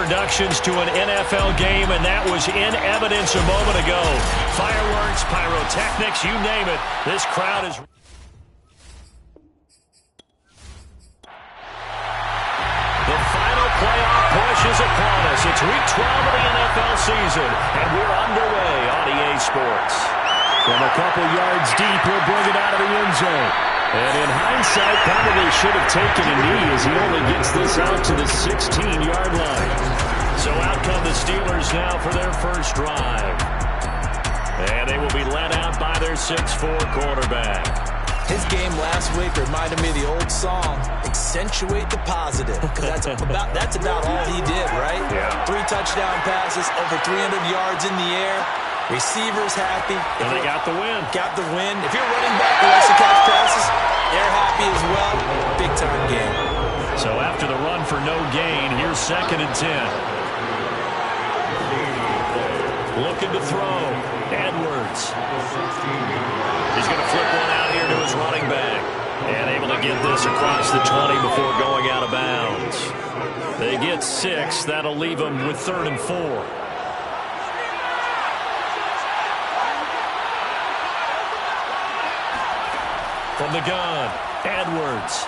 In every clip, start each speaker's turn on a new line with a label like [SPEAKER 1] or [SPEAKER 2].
[SPEAKER 1] introductions to an NFL game, and that was in evidence a moment ago. Fireworks, pyrotechnics, you name it. This crowd is... The final playoff push is upon us. It's week 12 of the NFL season, and we're underway on EA Sports. From a couple yards deep, he'll bring it out of the end zone. And in hindsight, probably should have taken a knee as he only gets this out to the 16-yard line. So out come the Steelers now for their first drive. And they will be led out by their 6'4" quarterback.
[SPEAKER 2] His game last week reminded me of the old song, Accentuate the Positive. Because that's about all he did, right?
[SPEAKER 1] Yeah.
[SPEAKER 2] 3 touchdown passes, over 300 yards in the air. Receivers happy.
[SPEAKER 1] And they got the win.
[SPEAKER 2] Got the win. If you're running back who likes to catch passes, they're happy as well. Big-time game.
[SPEAKER 1] So after the run for no gain, here's 2nd and 10. Looking to throw. Edwards. He's going to flip one out here to his running back. And able to get this across the 20 before going out of bounds. They get 6. That'll leave them with 3rd and 4. From the gun, Edwards.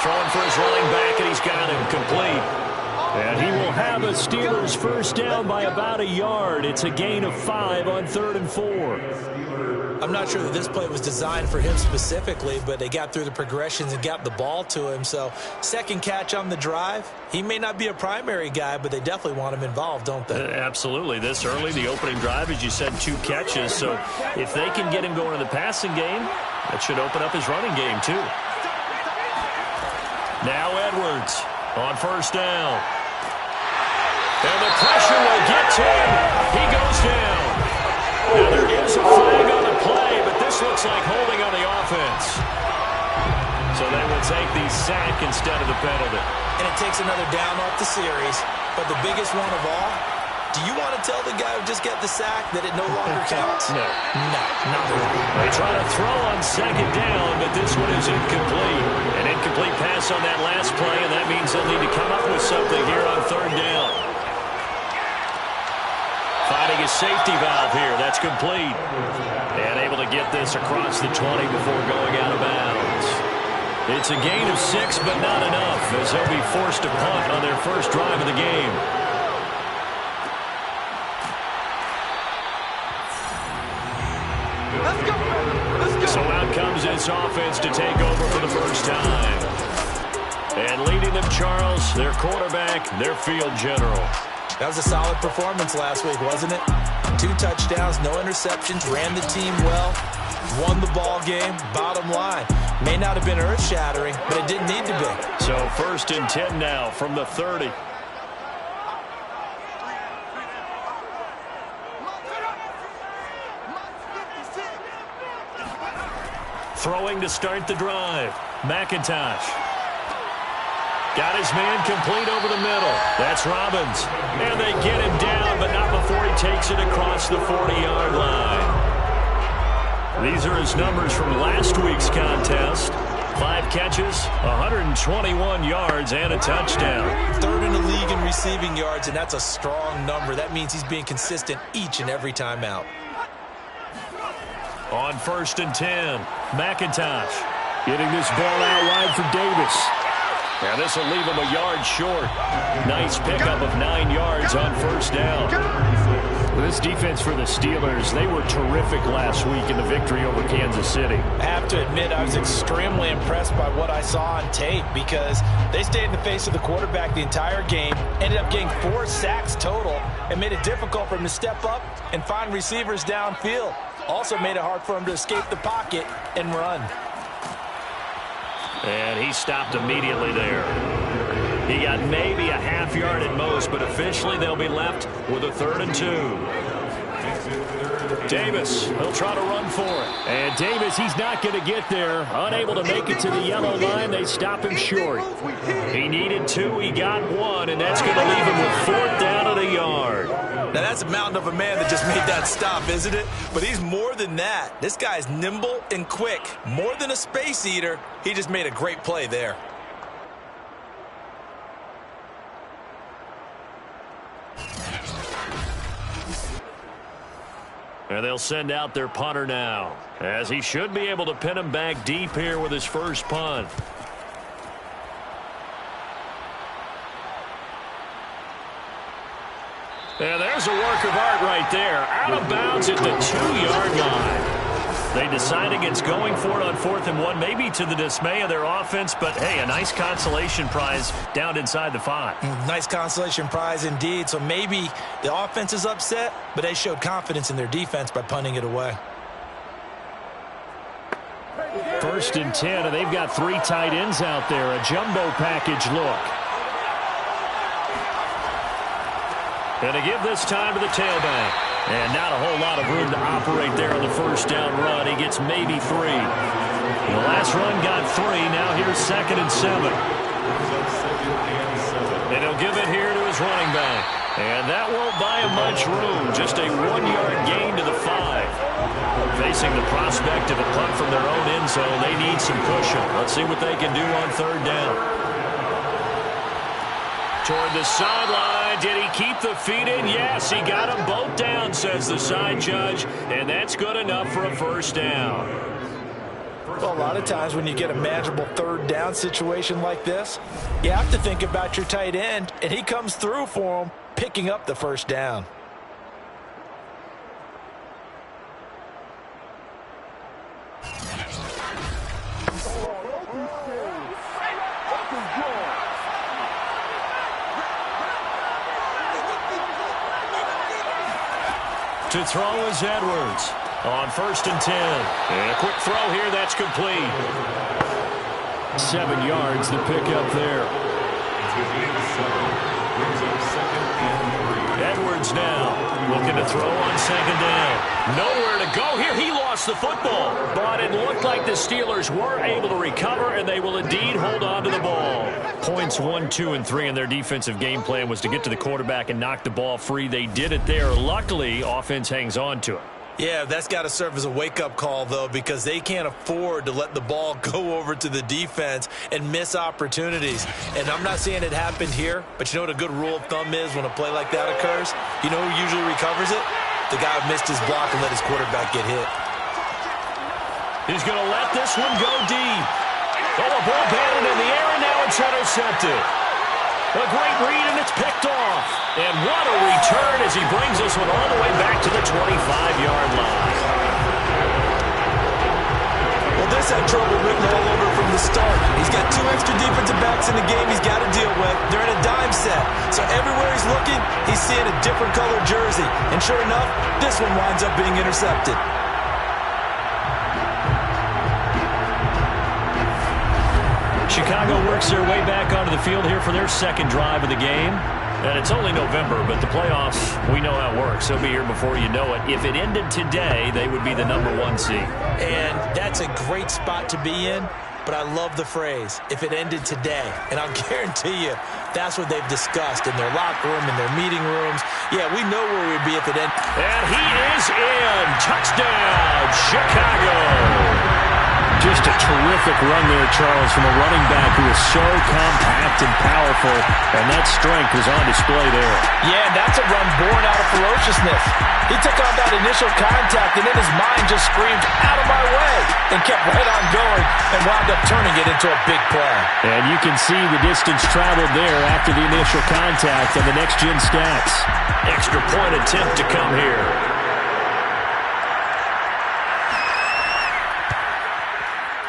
[SPEAKER 1] Throwing for his running back, and he's got him complete. And he will have a Steelers first down by about a yard. It's a gain of 5 on 3rd and 4.
[SPEAKER 2] I'm not sure that this play was designed for him specifically, but they got through the progressions and got the ball to him. So, second catch on the drive. He may not be a primary guy, but they definitely want him involved, don't they?
[SPEAKER 1] Absolutely. This early, the opening drive, as you said, 2 catches. So, if they can get him going in the passing game, that should open up his running game, too. Now Edwards on first down. And the pressure will get to him. He goes down. Now there is a flag on the play, but this looks like holding on the offense. So they will take the sack instead of the penalty.
[SPEAKER 2] And it takes another down off the series. But the biggest one of all, do you want to tell the guy who just got the sack that it no longer counts?
[SPEAKER 1] No.
[SPEAKER 2] No, not really.
[SPEAKER 1] They try to throw on 2nd down, but this one is incomplete. An incomplete pass on that last play, and that means they'll need to come up with something here on 3rd down. Finding a safety valve here. That's complete. And able to get this across the 20 before going out of bounds. It's a gain of 6, but not enough, as they'll be forced to punt on their first drive of the game. So out comes this offense to take over for the first time. And leading them, Charles, their quarterback, their field general.
[SPEAKER 2] That was a solid performance last week, wasn't it? 2 touchdowns, no interceptions, ran the team well, won the ball game. Bottom line, may not have been earth-shattering, but it didn't need to be.
[SPEAKER 1] So 1st and 10 now from the 30. Throwing to start the drive. McIntosh. Got his man complete over the middle. That's Robbins. And they get him down, but not before he takes it across the 40-yard line. These are his numbers from last week's contest. 5 catches, 121 yards, and a touchdown.
[SPEAKER 2] 3rd in the league in receiving yards, and that's a strong number. That means he's being consistent each and every time out.
[SPEAKER 1] On 1st and 10, McIntosh getting this ball out wide for Davis. Now this will leave him a yard short. Nice pickup of 9 yards on first down. This defense for the Steelers, they were terrific last week in the victory over Kansas City.
[SPEAKER 2] I have to admit, I was extremely impressed by what I saw on tape because they stayed in the face of the quarterback the entire game, ended up getting 4 sacks total, and made it difficult for him to step up and find receivers downfield. Also made it hard for him to escape the pocket and run.
[SPEAKER 1] And he stopped immediately there. He got maybe a half yard at most, but officially they'll be left with a 3rd and 2. Davis, he'll try to run for it. And Davis, he's not going to get there. Unable to make it to the yellow line. They stop him short. He needed 2. He got 1, and that's going to leave him with 4th down at a yard.
[SPEAKER 2] Now, that's a mountain of a man that just made that stop, isn't it? But he's more than that. This guy's nimble and quick. More than a space eater, he just made a great play there.
[SPEAKER 1] And they'll send out their punter now, as he should be able to pin him back deep here with his first punt. And there's a work of art right there. Out of bounds at the 2-yard line. They decide against going for it on 4th and 1, maybe to the dismay of their offense, but hey, a nice consolation prize down inside the 5.
[SPEAKER 2] Nice consolation prize indeed. So maybe the offense is upset, but they showed confidence in their defense by punting it away.
[SPEAKER 1] 1st and 10, and they've got 3 tight ends out there. A jumbo package look. And to give this time to the tailback. And not a whole lot of room to operate there on the first down run. He gets maybe 3. The last run got 3. Now here's 2nd and 7. And he'll give it here to his running back. And that won't buy him much room. Just a 1-yard gain to the 5. Facing the prospect of a punt from their own end zone, they need some pushing. Let's see what they can do on 3rd down. Toward the sideline. Did he keep the feet in? Yes, he got them both down, says the side judge. And that's good enough for a 1st down.
[SPEAKER 2] Well, a lot of times when you get a manageable 3rd down situation like this, you have to think about your tight end, and he comes through for him, picking up the 1st down.
[SPEAKER 1] To throw is Edwards on 1st and 10. And a quick throw here, that's complete. 7 yards, the pickup there. Edwards now looking to throw on 2nd down. Nowhere to go here. He lost the football. But it looked like the Steelers were able to recover, and they will indeed hold on to the ball. Points 1, 2, and 3 in their defensive game plan was to get to the quarterback and knock the ball free. They did it there. Luckily, offense hangs on to it.
[SPEAKER 2] Yeah, that's got to serve as a wake-up call, though, because they can't afford to let the ball go over to the defense and miss opportunities. And I'm not saying it happened here, but you know what a good rule of thumb is when a play like that occurs? You know who usually recovers it? The guy who missed his block and let his quarterback get hit.
[SPEAKER 1] He's going to let this one go deep. Oh, a ball batted in the air, and now it's intercepted. A great read, and it's picked off. And what a return as he brings this one all the way back to the 25-yard line.
[SPEAKER 2] Well, this had trouble written all over from the start. He's got 2 extra defensive backs in the game he's got to deal with. They're in a dime set. So everywhere he's looking, he's seeing a different colored jersey. And sure enough, this one winds up being intercepted.
[SPEAKER 1] Chicago works their way back onto the field here for their 2nd drive of the game. And it's only November, but the playoffs, we know how it works. They'll be here before you know it. If it ended today, they would be the number 1 seed.
[SPEAKER 2] And that's a great spot to be in, but I love the phrase, if it ended today. And I'll guarantee you, that's what they've discussed in their locker room, in their meeting rooms. Yeah, we know where we'd be if it ended.
[SPEAKER 1] And he is in. Touchdown, Chicago. Just a terrific run there, Charles, from a running back who is so compact and powerful, and that strength was on display there.
[SPEAKER 2] Yeah, and that's a run born out of ferociousness. He took on that initial contact, and then his mind just screamed, out of my way, and kept right on going and wound up turning it into a big play.
[SPEAKER 1] And you can see the distance traveled there after the initial contact on the next-gen stats. Extra point attempt to come here.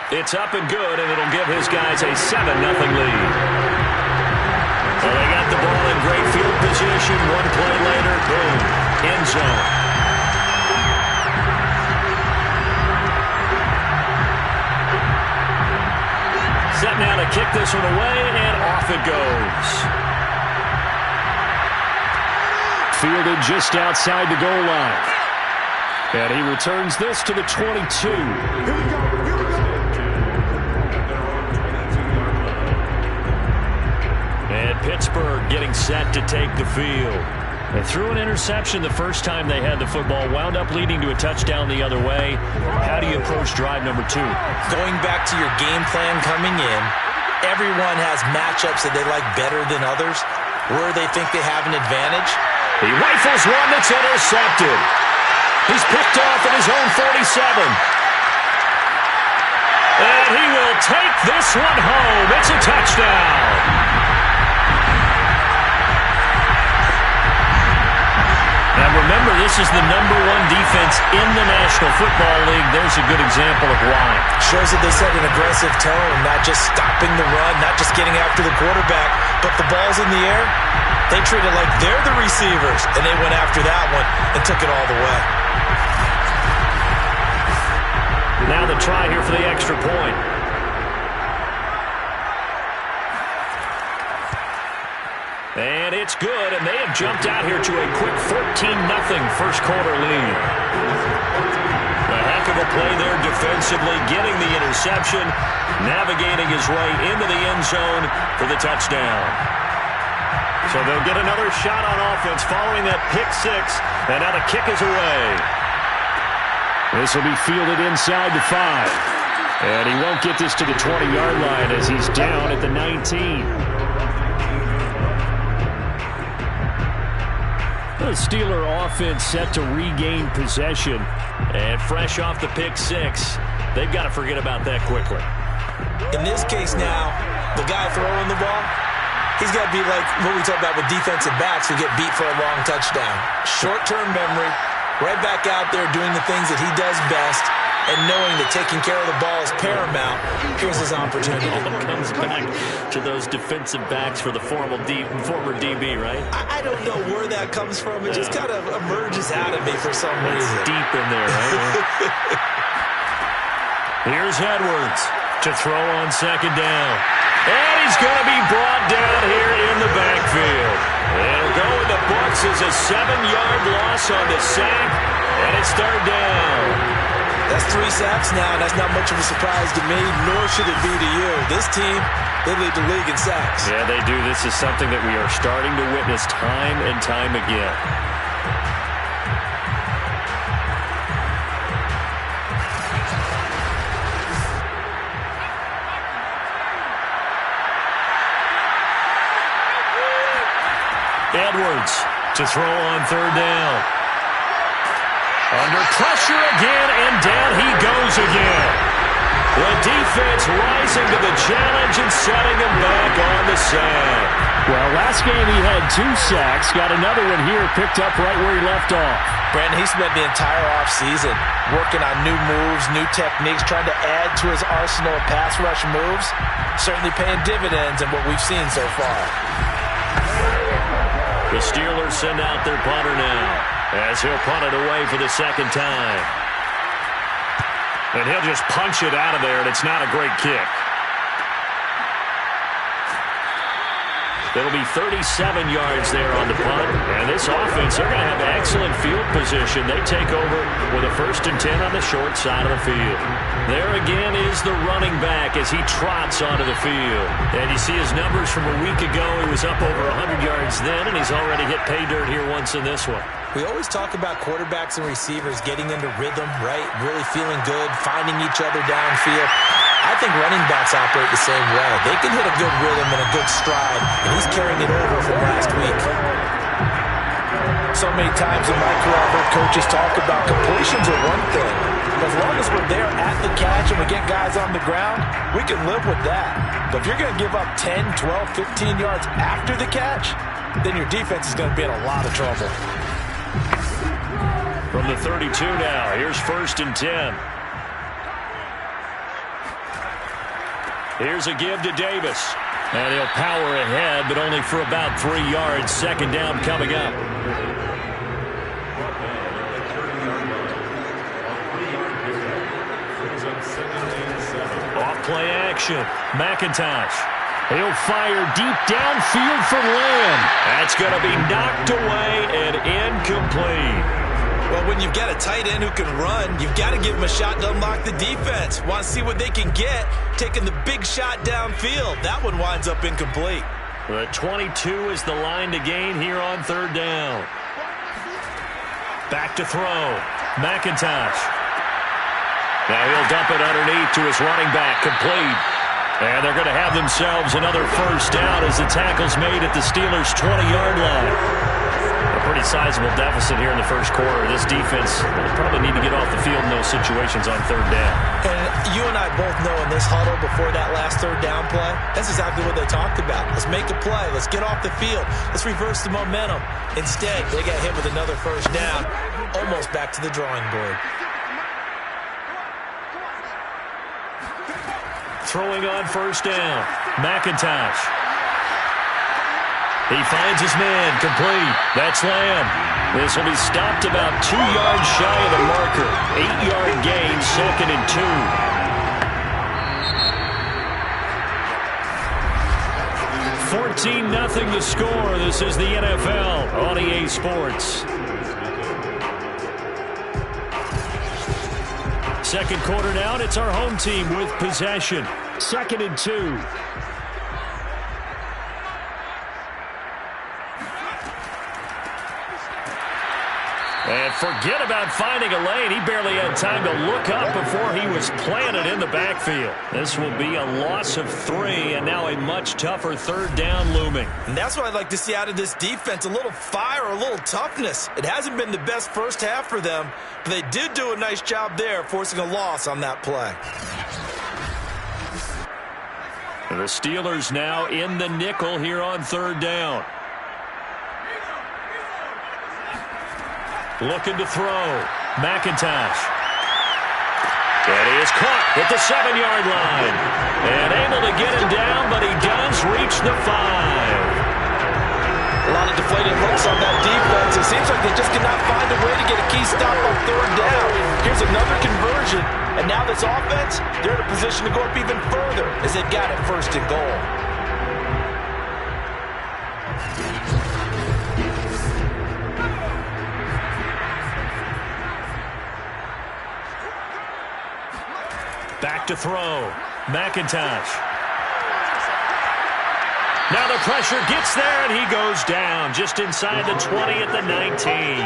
[SPEAKER 1] It's up and good, and it'll give his guys a 7-0 lead. Well, they got the ball in great field position. One play later, boom, end zone. Set now to kick this one away, and off it goes. Fielded just outside the goal line. And he returns this to the 22. Here we go. Pittsburgh getting set to take the field. They threw an interception the first time they had the football, wound up leading to a touchdown the other way. How do you approach drive number 2?
[SPEAKER 2] Going back to your game plan coming in, everyone has matchups that they like better than others, where they think they have an advantage.
[SPEAKER 1] He rifles one that's intercepted. He's picked off at his own 47. And he will take this one home. It's a touchdown. And remember, this is the #1 defense in the National Football League. There's a good example of why.
[SPEAKER 2] Shows that they set an aggressive tone, not just stopping the run, not just getting after the quarterback, but the ball's in the air. They treat it like they're the receivers, and they went after that one and took it all the way.
[SPEAKER 1] Now the try here for the extra point. And it's good, and they have jumped out here to a quick 14-0 first quarter lead. A heck of a play there defensively, getting the interception, navigating his way into the end zone for the touchdown. So they'll get another shot on offense following that pick six, and now the kick is away. This will be fielded inside the 5. And he won't get this to the 20-yard line as he's down at the 19. The Steeler offense set to regain possession. And fresh off the pick six, they've got to forget about that quickly.
[SPEAKER 2] In this case now, the guy throwing the ball, he's got to be like what we talk about with defensive backs who get beat for a long touchdown. Short-term memory, right back out there doing the things that he does best, and knowing that taking care of the ball is paramount. Here's his opportunity.
[SPEAKER 1] It all comes back to those defensive backs for the former DB, right?
[SPEAKER 2] I don't know where that comes from. It just kind of emerges out of me for some reason.
[SPEAKER 1] It's deep in there, right? Here's Edwards to throw on second down. And he's going to be brought down here in the backfield. It'll go in the books as a 7-yard loss on the sack, and it's third down.
[SPEAKER 2] That's 3 sacks now, and that's not much of a surprise to me, nor should it be to you. This team, they lead the league in sacks.
[SPEAKER 1] Yeah, they do. This is something that we are starting to witness time and time again. Edwards to throw on third down. Under pressure again, and down he goes again. The defense rising to the challenge and setting him back on the sack. Well, last game he had 2 sacks. Got another one here picked up right where he left off.
[SPEAKER 2] Brandon, he spent the entire offseason working on new moves, new techniques, trying to add to his arsenal of pass rush moves. Certainly paying dividends in what we've seen so far.
[SPEAKER 1] The Steelers send out their punter now, as he'll punt it away for the second time. And he'll just punch it out of there, and it's not a great kick. It'll be 37 yards there on the punt. And this offense, they're going to have excellent field position. They take over with a 1st and 10 on the short side of the field. There again is the running back as he trots onto the field. And you see his numbers from a week ago. He was up over 100 yards then, and he's already hit pay dirt here once in this one.
[SPEAKER 2] We always talk about quarterbacks and receivers getting into rhythm, right? Really feeling good, finding each other downfield. I think running backs operate the same way. They can hit a good rhythm and a good stride, and he's carrying it over from last week. So many times in my career, I've heard coaches talk about completions are one thing. As long as we're there at the catch and we get guys on the ground, we can live with that. But if you're going to give up 10, 12, 15 yards after the catch, then your defense is going to be in a lot of trouble.
[SPEAKER 1] From the 32 now, here's 1st and 10. Here's a give to Davis. And he'll power ahead, but only for about 3 yards. Second down coming up. Off play action. McIntosh. He'll fire deep downfield for Lamb. That's going to be knocked away and incomplete.
[SPEAKER 2] Well, when you've got a tight end who can run, you've got to give him a shot to unlock the defense. Want to see what they can get, taking the big shot downfield. That one winds up incomplete.
[SPEAKER 1] The 22 is the line to gain here on third down. Back to throw. McIntosh. Now he'll dump it underneath to his running back, complete. And they're going to have themselves another first down as the tackle's made at the Steelers' 20-yard line. The Pretty sizable deficit here in the first quarter. This defense will probably need to get off the field in those situations on third down.
[SPEAKER 2] And you and I both know in this huddle before that last third down play, that's exactly what they talked about. Let's make a play. Let's get off the field. Let's reverse the momentum. Instead, they got hit with another first down, almost back to the drawing board.
[SPEAKER 1] Throwing on first down, McIntosh. He finds his man, complete. That's Lamb. This will be stopped about 2 yards shy of the marker. 8-yard gain, 2nd and 2. 14-0 the score. This is the NFL on EA Sports. Second quarter now, and it's our home team with possession. 2nd and 2. And forget about finding a lane. He barely had time to look up before he was planted in the backfield. This will be a loss of 3, and now a much tougher third down looming.
[SPEAKER 2] And that's what I'd like to see out of this defense, a little fire, a little toughness. It hasn't been the best first half for them, but they did do a nice job there, forcing a loss on that play.
[SPEAKER 1] The Steelers now in the nickel here on third down. Looking to throw. McIntosh. And he is caught at the 7-yard line. And able to get him down, but he does reach the 5.
[SPEAKER 2] A lot of deflated looks on that defense. It seems like they just cannot find a way to get a key stop on third down. Here's another conversion. And now this offense, they're in a position to go up even further as they've got it 1st and goal.
[SPEAKER 1] Back to throw. McIntosh. Now the pressure gets there, and he goes down just inside the 20 at the 19.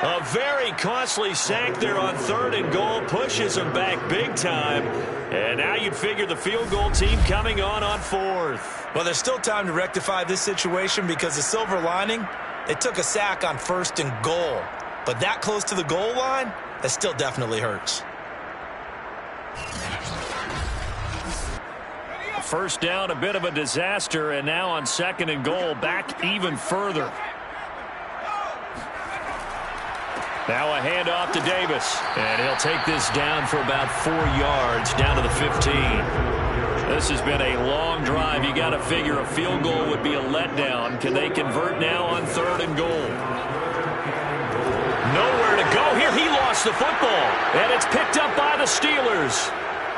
[SPEAKER 1] A very costly sack there on 3rd and goal. Pushes him back big time. And now you'd figure the field goal team coming on 4th.
[SPEAKER 2] Well, there's still time to rectify this situation because the silver lining, they took a sack on 1st and goal. But that close to the goal line, that still definitely hurts.
[SPEAKER 1] First down, a bit of a disaster, and now on 2nd and goal, back even further. Now a handoff to Davis, and he'll take this down for about 4 yards, down to the 15. This has been a long drive. You got to figure a field goal would be a letdown. Can they convert now on 3rd and goal? Nowhere to go here. He lost the football, and it's picked up by the Steelers.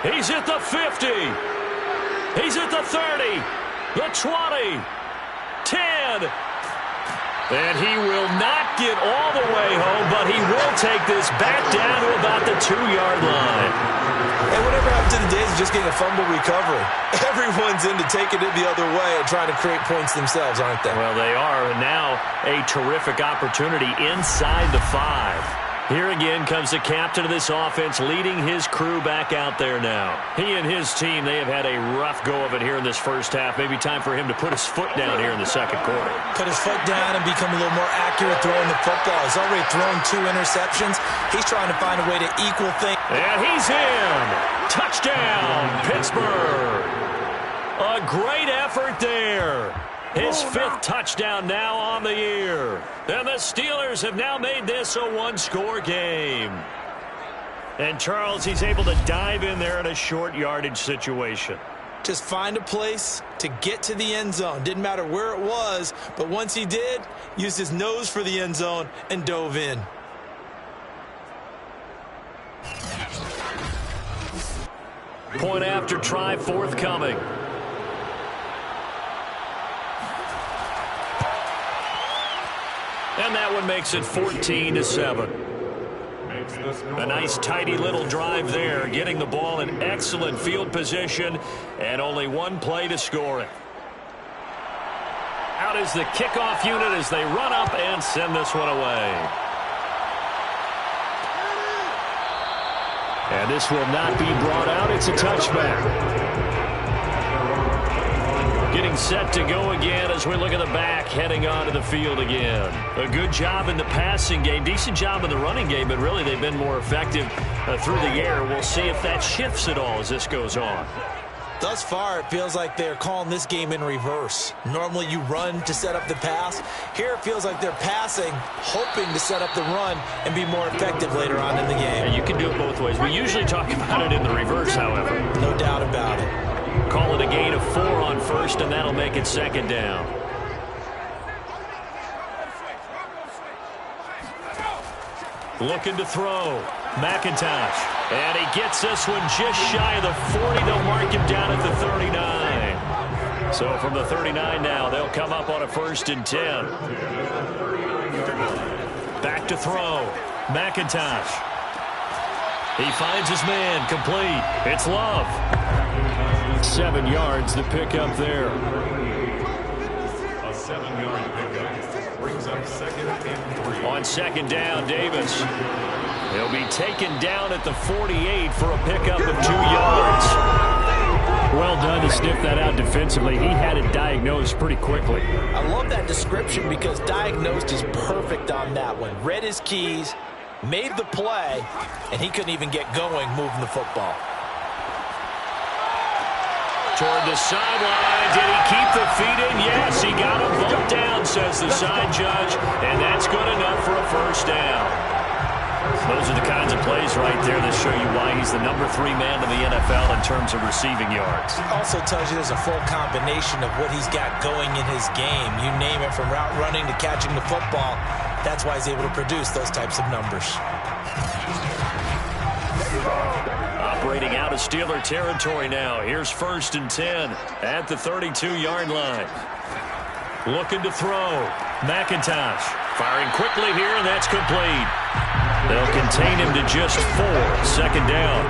[SPEAKER 1] He's at the 50. He's at the 30, the 20, 10. And he will not get all the way home, but he will take this back down to about the 2-yard line.
[SPEAKER 2] And whatever happened to the days of just getting a fumble recovery? Everyone's into taking it the other way and trying to create points themselves, aren't they?
[SPEAKER 1] Well, they are. And now a terrific opportunity inside the 5. Here again comes the captain of this offense, leading his crew back out there now. He and his team, they have had a rough go of it here in this first half. Maybe time for him to put his foot down here in the second quarter.
[SPEAKER 2] Put his foot down and become a little more accurate throwing the football. He's already thrown 2 interceptions. He's trying to find a way to equal things.
[SPEAKER 1] And he's in. Touchdown, Pittsburgh. A great effort there. His 5th touchdown now on the year. And the Steelers have now made this a 1-score game. And Charles, he's able to dive in there in a short yardage situation.
[SPEAKER 2] Just find a place to get to the end zone. Didn't matter where it was, but once he did, used his nose for the end zone and dove in.
[SPEAKER 1] Point after try forthcoming. And that one makes it 14-7. A nice, tidy little drive there, getting the ball in excellent field position, and only 1 play to score it. Out is the kickoff unit as they run up and send this one away. And this will not be brought out. It's a touchback. Getting And set to go again as we look at the back heading onto the field again. A good job in the passing game, decent job in the running game, but really they've been more effective through the air. We'll see if that shifts at all as this goes on.
[SPEAKER 2] Thus far, it feels like they're calling this game in reverse. Normally you run to set up the pass. Here it feels like they're passing, hoping to set up the run and be more effective later on in the game.
[SPEAKER 1] And you can do it both ways. We usually talk about it in the reverse, however.
[SPEAKER 2] No doubt about it.
[SPEAKER 1] Call it a gain of 4 on first, and that'll make it second down. Looking to throw. McIntosh. And he gets this one just shy of the 40. They'll mark him down at the 39. So from the 39 now, they'll come up on a 1st and 10. Back to throw. McIntosh. He finds his man. Complete. It's Love. 7 yards the pickup there.
[SPEAKER 3] A 7-yard pickup brings up 2nd and 3.
[SPEAKER 1] On 2nd down, Davis. He'll be taken down at the 48 for a pickup of 2 yards. Well done to sniff that out defensively. He had it diagnosed pretty quickly.
[SPEAKER 2] I love that description because diagnosed is perfect on that one. Read his keys, made the play, and he couldn't even get going moving the football.
[SPEAKER 1] Toward the sideline. Did he keep the feet in? Yes, he got him bumped down, says the side judge, and that's good enough for a 1st down. Those are the kinds of plays right there that show you why he's the number 3 man in the NFL in terms of receiving yards.
[SPEAKER 2] Also tells you there's a full combination of what he's got going in his game. You name it, from route running to catching the football. That's why he's able to produce those types of numbers.
[SPEAKER 1] Operating out of Steeler territory now. Here's 1st and 10 at the 32-yard line. Looking to throw. McIntosh firing quickly here, and that's complete. They'll contain him to just 4. 2nd down.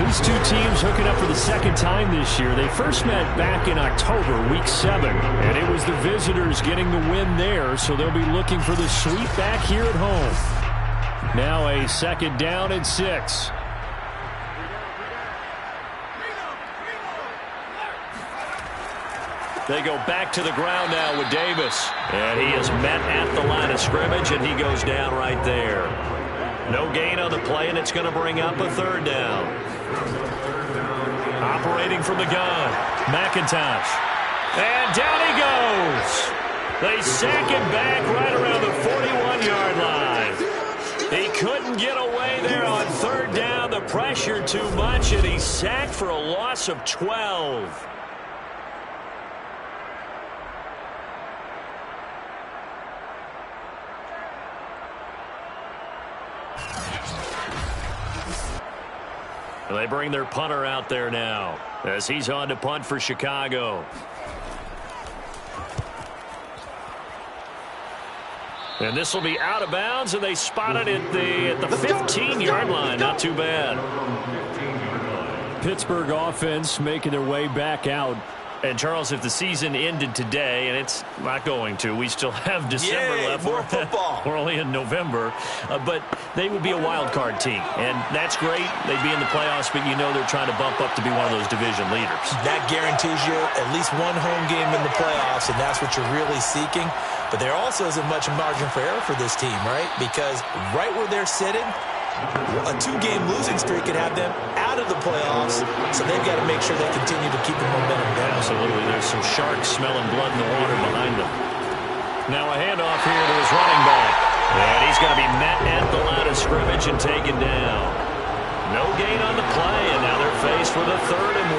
[SPEAKER 4] These two teams hooking up for the 2nd time this year. They first met back in October, week 7. And it was the visitors getting the win there, so they'll be looking for the sweep back here at home. Now a 2nd down and 6.
[SPEAKER 1] They go back to the ground now with Davis. And he is met at the line of scrimmage, and he goes down right there. No gain on the play, and it's going to bring up a 3rd down. Operating from the gun, McIntosh. And down he goes. They sack him back right around the 41-yard line. He couldn't get away there on 3rd down. The pressure too much, and he's sacked for a loss of 12. They bring their punter out there now as he's on to punt for Chicago. And this will be out of bounds, and they spot it at the 15-yard line. Not too bad.
[SPEAKER 4] Pittsburgh offense making their way back out.
[SPEAKER 1] And, Charles, if the season ended today, and it's not going to, we still have December left.
[SPEAKER 2] More football.
[SPEAKER 1] We're only in November. But they would be a wild card team. And that's great. They'd be in the playoffs, but you know they're trying to bump up to be one of those division leaders.
[SPEAKER 2] That guarantees you at least one home game in the playoffs, and that's what you're really seeking. But there also isn't much margin for error for this team, right? Because right where they're sitting, a 2-game losing streak could have them out of the playoffs, so they've got to make sure they continue to keep the momentum going.
[SPEAKER 1] Absolutely. There's some sharks smelling blood in the water behind them. Now a handoff here to his running back. And he's going to be met at the line of scrimmage and taken down. No gain on the play, and now they're faced with a 3rd and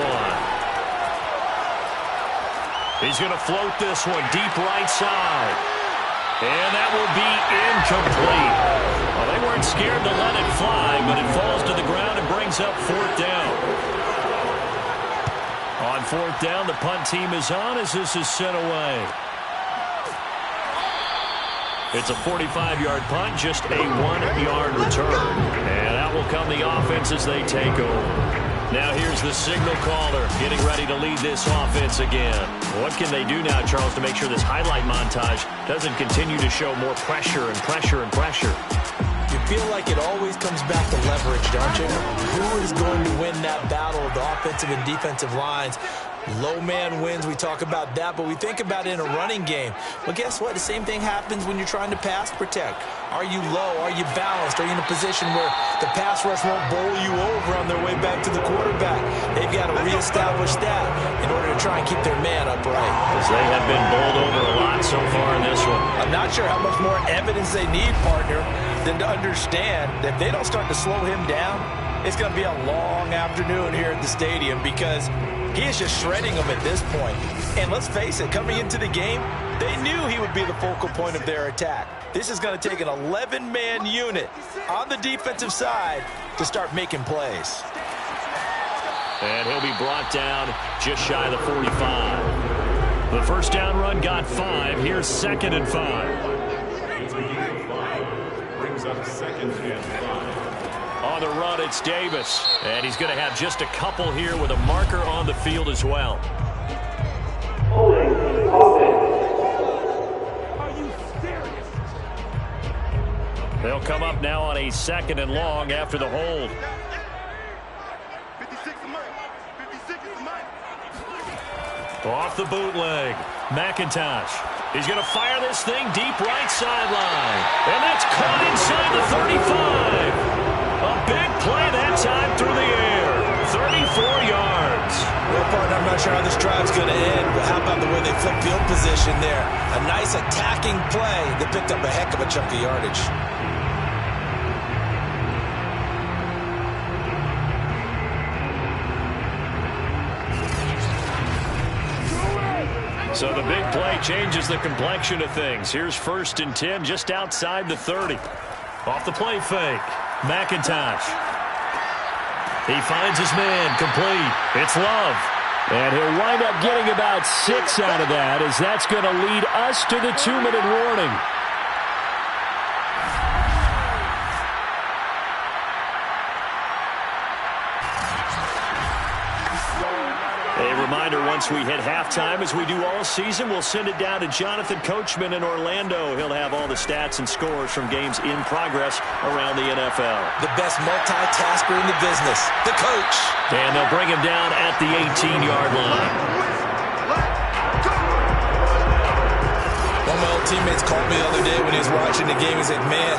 [SPEAKER 1] 1. He's going to float this one deep right side. And that will be incomplete. Well, they weren't scared to let it fly, but it falls to the ground and brings up 4th down. On 4th down, the punt team is on as this is sent away. It's a 45-yard punt, just a 1-yard return. And out will come the offense as they take over. Now here's the signal caller getting ready to lead this offense again. What can they do now, Charles, to make sure this highlight montage doesn't continue to show more pressure and pressure and pressure?
[SPEAKER 2] You feel like it always comes back to leverage, don't you? Who is going to win that battle of the offensive and defensive lines? Low man wins, we talk about that, but we think about it in a running game. Well, guess what? The same thing happens when you're trying to pass protect. Are you low? Are you balanced? Are you in a position where the pass rush won't bowl you over on their way back to the quarterback? They've got to reestablish that in order to try and keep their man upright.
[SPEAKER 4] As they have been bowled over a lot so far in this one.
[SPEAKER 2] I'm not sure how much more evidence they need, partner, than to understand that if they don't start to slow him down, it's going to be a long afternoon here at the stadium because he is just shredding them at this point. And let's face it, coming into the game, they knew he would be the focal point of their attack. This is going to take an 11-man unit on the defensive side to start making plays.
[SPEAKER 4] And he'll be brought down just shy of the 45. The first down run got 5. Here's 2nd and 5.
[SPEAKER 3] It's a gain of 5. Brings up 2nd and 5.
[SPEAKER 4] On the run, it's Davis. And he's going to have just a couple here with a marker on the field as well.
[SPEAKER 3] Are you serious?
[SPEAKER 4] They'll come up now on a 2nd and long after the hold.
[SPEAKER 3] 56 is mine. 56 is mine.
[SPEAKER 4] Off the bootleg. McIntosh. He's going to fire this thing deep right sideline. And that's caught inside the 35. A big play that time through the air. 34 yards.
[SPEAKER 2] Well, partner, I'm not sure how this drive's going to end, but how about the way they flip field position there? A nice attacking play that picked up a heck of a chunk of yardage.
[SPEAKER 4] So the big play changes the complexion of things. Here's 1st and 10 just outside the 30. Off the play fake. McIntosh. He finds his man complete. It's Love. And he'll wind up getting about 6 out of that as that's going to lead us to the 2-minute warning. A reminder, once we hit halftime, as we do all season, we'll send it down to Jonathan Coachman in Orlando. He'll have all the stats and scores from games in progress around the NFL.
[SPEAKER 2] The best multitasker in the business, the coach.
[SPEAKER 4] And they'll bring him down at the 18-yard line.
[SPEAKER 2] One of my old teammates called me the other day when he was watching the game. He's like, man,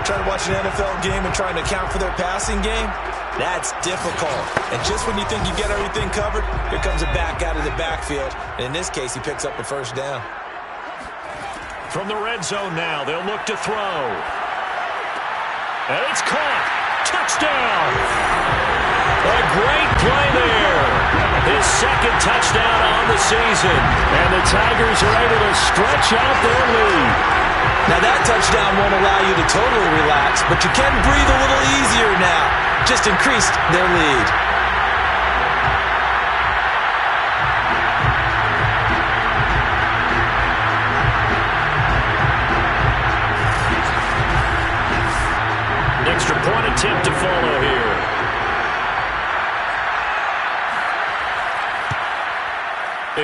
[SPEAKER 2] trying to watch an NFL game and trying to account for their passing game? That's difficult. And just when you think you get everything covered, here comes a back out of the backfield. And in this case, he picks up a 1st down.
[SPEAKER 4] From the red zone now, they'll look to throw. And it's caught. Touchdown. A great play there. His 2nd touchdown on the season. And the Tigers are able to stretch out their lead.
[SPEAKER 2] Now that touchdown won't allow you to totally relax, but you can breathe a little easier now. Just increased their lead.
[SPEAKER 4] Extra point attempt to follow here.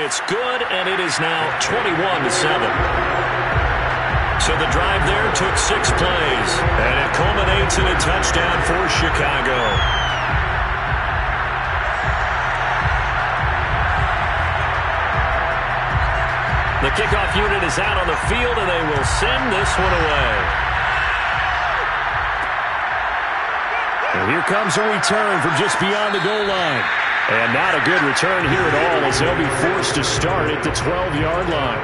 [SPEAKER 4] It's good, and it is now 21-7. So the drive there took 6 plays, and it culminates in a touchdown for Chicago. The kickoff unit is out on the field, and they will send this one away. And here comes a return from just beyond the goal line. And not a good return here at all, as they'll be forced to start at the 12-yard line.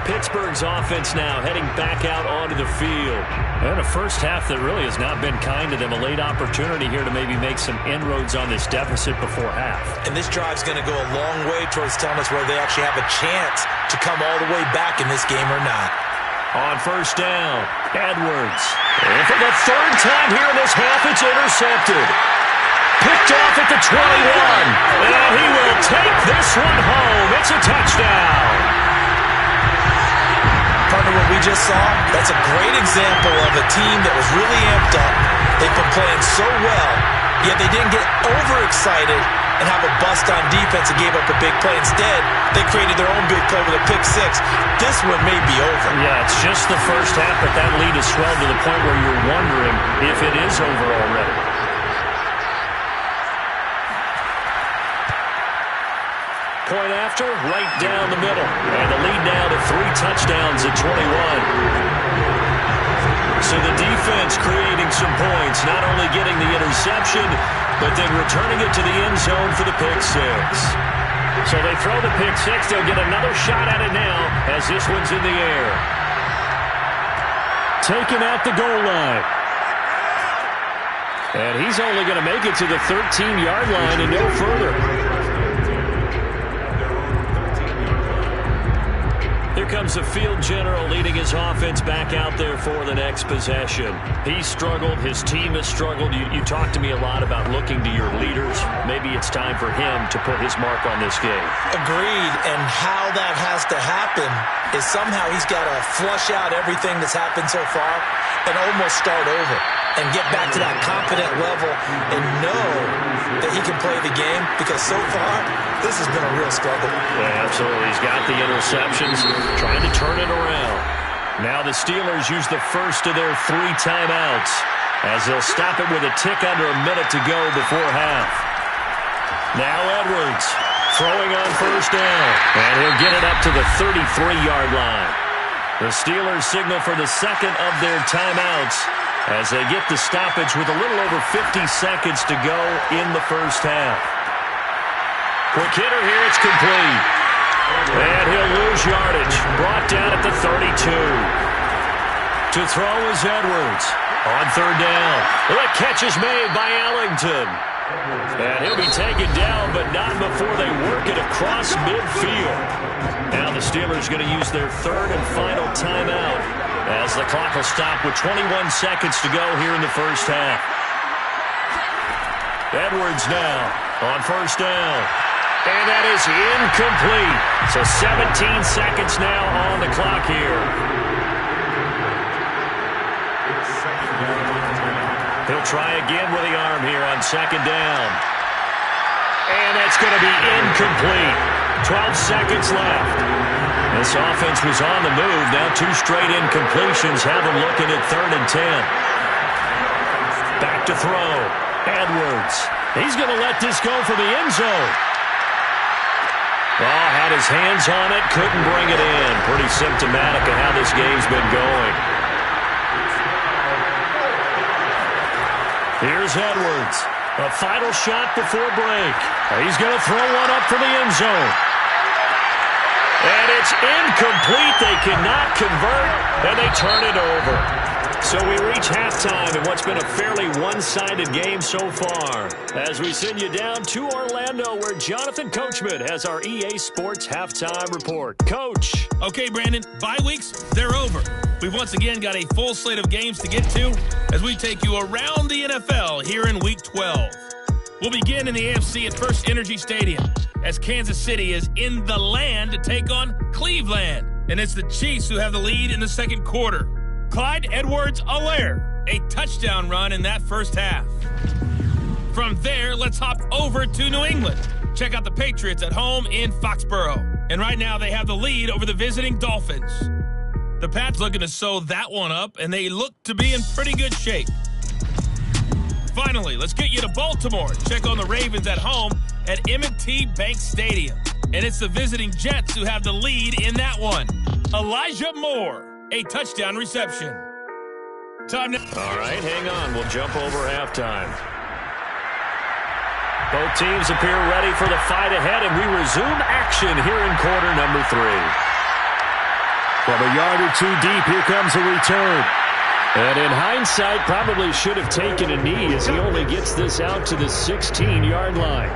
[SPEAKER 4] Pittsburgh's offense now heading back out onto the field. And a first half that really has not been kind to them. A late opportunity here to maybe make some inroads on this deficit before half.
[SPEAKER 2] And this drive's going to go a long way towards telling us whether they actually have a chance to come all the way back in this game or not.
[SPEAKER 4] On 1st down, Edwards. And for the 3rd time here in this half, it's intercepted. Picked off at the 21. And he will take this one home. It's a touchdown.
[SPEAKER 2] Partner, what we just saw, that's a great example of a team that was really amped up. They've been playing so well, yet they didn't get overexcited and have a bust on defense and gave up a big play. Instead, they created their own big play with a pick 6. This one may be over.
[SPEAKER 4] Yeah, it's just the first half, but that lead has swelled to the point where you're wondering if it is over already.
[SPEAKER 1] point after, right down the middle. And the lead now to 3 touchdowns at 21. So the defense creating some points, not only getting the interception, but then returning it to the end zone for the pick 6.
[SPEAKER 4] So they throw the pick 6. They'll get another shot at it now as this one's in the air. Taken at the goal line. And he's only going to make it to the 13-yard line and no further. Here comes the field general leading his offense back out there for the next possession. He struggled. His team has struggled. You talked to me a lot about looking to your leaders. Maybe it's time for him to put his mark on this game.
[SPEAKER 2] Agreed. And how that has to happen is somehow he's got to flush out everything that's happened so far and almost start over and get back to that confident level and know that he can play the game, because so far this has been a real struggle.
[SPEAKER 4] Yeah, absolutely. He's got the interceptions, trying to turn it around. Now the Steelers use the first of their 3 timeouts as they'll stop it with a tick under a minute to go before half. Now Edwards throwing on first down, and he'll get it up to the 33-yard line. The Steelers signal for the second of their timeouts as they get the stoppage with a little over 50 seconds to go in the first half. Quick hitter here, it's complete. And he'll lose yardage. Brought down at the 32. To throw is Edwards. On third down. The catch is made by Ellington. And he'll be taken down, but not before they work it across midfield. Now the Steelers going to use their third and final timeout as the clock will stop with 21 seconds to go here in the first half. Edwards now on first down. And that is incomplete. So 17 seconds now on the clock here. He'll try again with the arm here on second down. And that's going to be incomplete. 12 seconds left. This offense was on the move. Now 2 straight incompletions have them looking at 3rd and 10. Back to throw. Edwards. He's going to let this go for the end zone. Oh, had his hands on it, couldn't bring it in. Pretty symptomatic of how this game's been going. Here's Edwards. A final shot before break. He's going to throw one up for the end zone. And it's incomplete. They cannot convert, and they turn it over. So we reach halftime in what's been a fairly one-sided game so far, as we send you down to Orlando, where Jonathan Coachman has our EA Sports Halftime Report. Coach.
[SPEAKER 5] Okay, Brandon, bye weeks, they're over. We've once again got a full slate of games to get to as we take you around the NFL here in Week 12. We'll begin in the AFC at First Energy Stadium as Kansas City is in the land to take on Cleveland. And it's the Chiefs who have the lead in the second quarter. Clyde Edwards-Helaire, a touchdown run in that first half. From there, let's hop over to New England. Check out the Patriots at home in Foxborough. And right now they have the lead over the visiting Dolphins. The Pats looking to sew that one up, and they look to be in pretty good shape. Finally, let's get you to Baltimore. Check on the Ravens at home at M&T Bank Stadium. And it's the visiting Jets who have the lead in that one. Elijah Moore, a touchdown reception. Time now.
[SPEAKER 4] All right, hang on. We'll jump over halftime. Both teams appear ready for the fight ahead, and we resume action here in quarter number 3. From a yard or 2 deep, here comes a return. And in hindsight, probably should have taken a knee as he only gets this out to the 16-yard line.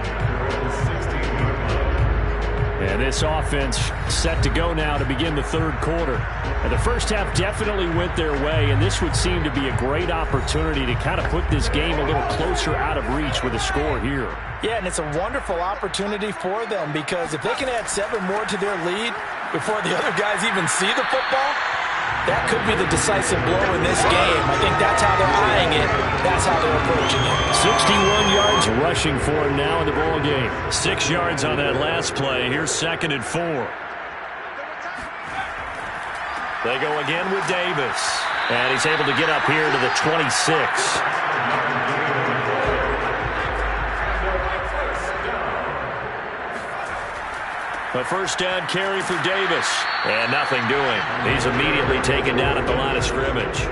[SPEAKER 4] And this offense set to go now to begin the third quarter. And the first half definitely went their way, and this would seem to be a great opportunity to kind of put this game a little closer out of reach with a score here.
[SPEAKER 2] Yeah, and it's a wonderful opportunity for them, because if they can add 7 more to their lead before the other guys even see the football, that could be the decisive blow in this game. I think that's how they're eyeing it. That's how they're approaching it.
[SPEAKER 4] 61 yards rushing for him now in the ball game. 6 yards on that last play. Here's 2nd and 4. They go again with Davis. And he's able to get up here to the 26.
[SPEAKER 1] A first down carry for Davis. And nothing doing. He's immediately taken down at the line of scrimmage.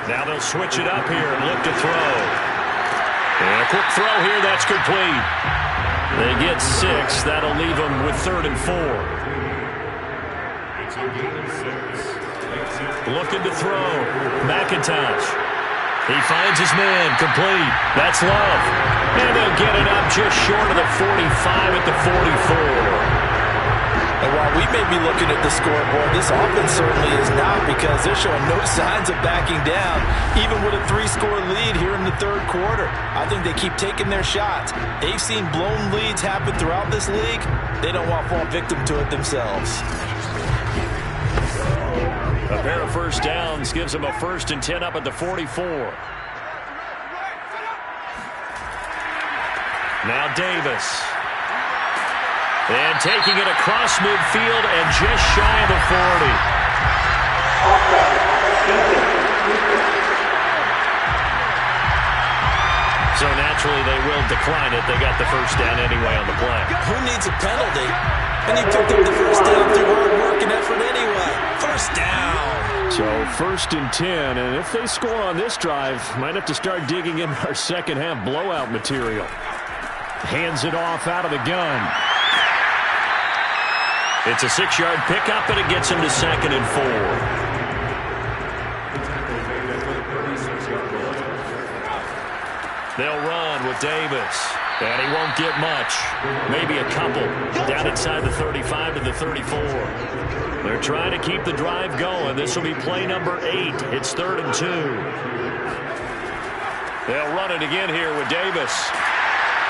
[SPEAKER 1] Now they'll switch it up here and look to throw. And a quick throw here, that's complete. They get 6. That'll leave them with 3rd and 4. Looking to throw. McIntosh. He finds his man. Complete. That's Love. And they'll get it up just short of the 45 at the 44.
[SPEAKER 2] And while we may be looking at the scoreboard, this offense certainly is not, because they're showing no signs of backing down, even with a 3-score lead here in the 3rd quarter. I think they keep taking their shots. They've seen blown leads happen throughout this league. They don't want to fall victim to it themselves.
[SPEAKER 1] A pair of first downs gives them a 1st and 10 up at the 44. Now Davis. And taking it across midfield and just shy of the 40. So naturally they will decline it. They got the first down anyway on the play.
[SPEAKER 2] Who needs a penalty? And you picked up the first down through hard work and effort anyway. First down.
[SPEAKER 4] So 1st and 10, and if they score on this drive, might have to start digging in our second half blowout material. Hands it off out of the gun.
[SPEAKER 1] It's a 6-yard pickup, and it gets him to 2nd and 4. They'll run with Davis, and he won't get much. Maybe a couple. Down inside the 35 to the 34. They're trying to keep the drive going. This will be play number 8. It's 3rd and 2. They'll run it again here with Davis.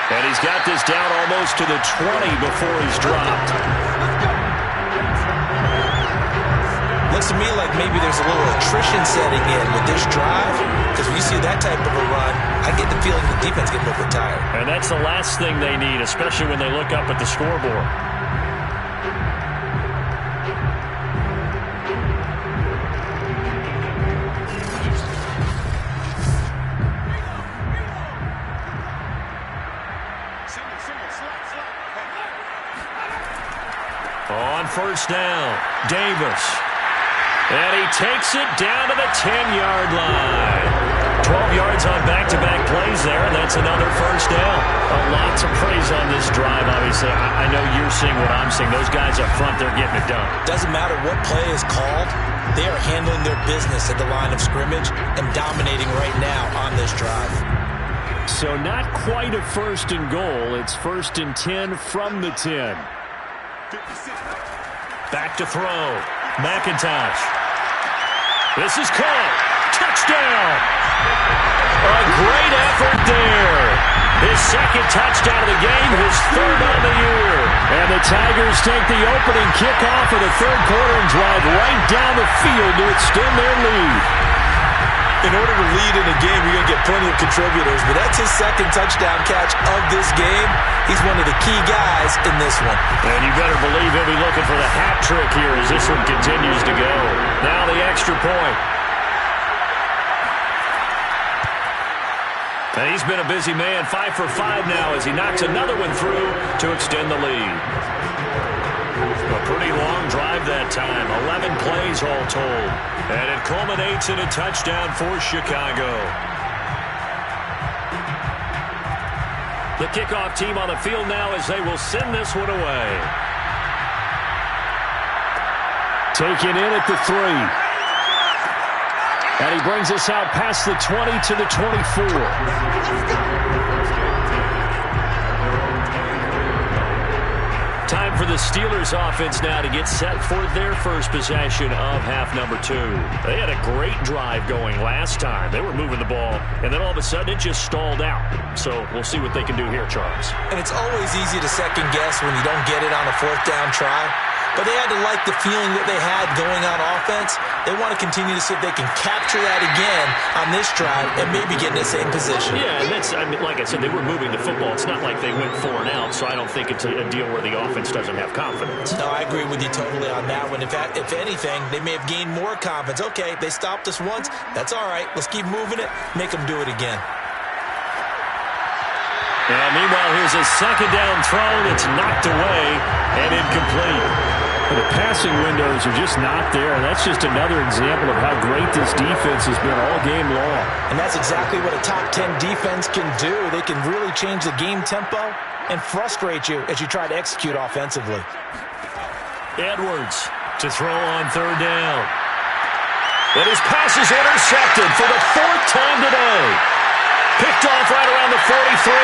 [SPEAKER 1] And he's got this down almost to the 20 before he's dropped.
[SPEAKER 2] Looks to me like maybe there's a little attrition setting in with this drive, because when you see that type of a run, I get the feeling the defense getting a little bit tired.
[SPEAKER 1] And that's the last thing they need, especially when they look up at the scoreboard. On first down, Davis. And he takes it down to the 10-yard line. 12 yards on back-to-back plays there, and that's another first down. A lot to praise on this drive, obviously. I know you're seeing what I'm seeing. Those guys up front, they're getting it done.
[SPEAKER 2] Doesn't matter what play is called. They are handling their business at the line of scrimmage and dominating right now on this drive.
[SPEAKER 4] So not quite a 1st and goal. It's 1st and 10 from the 10.
[SPEAKER 1] Back to throw. McIntosh. This is caught. Touchdown. A great effort there. His 2nd touchdown of the game, his 3rd on the year.
[SPEAKER 4] And the Tigers take the opening kickoff of the 3rd quarter and drive right down the field to extend their lead.
[SPEAKER 2] In order to lead in a game, you're going to get plenty of contributors, but that's his 2nd touchdown catch of this game. He's one of the key guys in this one.
[SPEAKER 1] And you better believe he'll be looking for the hat trick here as this one continues to go. Now the extra point. And he's been a busy man, 5 for 5 now as he knocks another one through to extend the lead. A pretty long drive that time, 11 plays all told. And it culminates in a touchdown for Chicago. The kickoff team on the field now as they will send this one away.
[SPEAKER 4] Taken in at the 3. And he brings us out past the 20 to the 24.
[SPEAKER 1] Time for the Steelers offense now to get set for their first possession of half number 2. They had a great drive going last time. They were moving the ball, and then all of a sudden it just stalled out. So we'll see what they can do here, Charles.
[SPEAKER 2] And it's always easy to second guess when you don't get it on a 4th down try. But they had to like the feeling that they had going on offense. They want to continue to see if they can capture that again on this drive and maybe get in the same position.
[SPEAKER 1] Yeah, and that's, I mean, like I said, they were moving the football. It's not like they went 4 and out, so I don't think it's a deal where the offense doesn't have confidence.
[SPEAKER 2] No, I agree with you totally on that one. In fact, if anything, they may have gained more confidence. Okay, they stopped us once. That's all right. Let's keep moving it. Make them do it again.
[SPEAKER 1] And meanwhile, here's a second down throw that's knocked away and incomplete.
[SPEAKER 4] The passing windows are just not there. That's just another example of how great this defense has been all game long.
[SPEAKER 2] And that's exactly what a top 10 defense can do. They can really change the game tempo and frustrate you as you try to execute offensively.
[SPEAKER 1] Edwards to throw on third down. And his pass is intercepted for the fourth time today. Picked off right around the 43.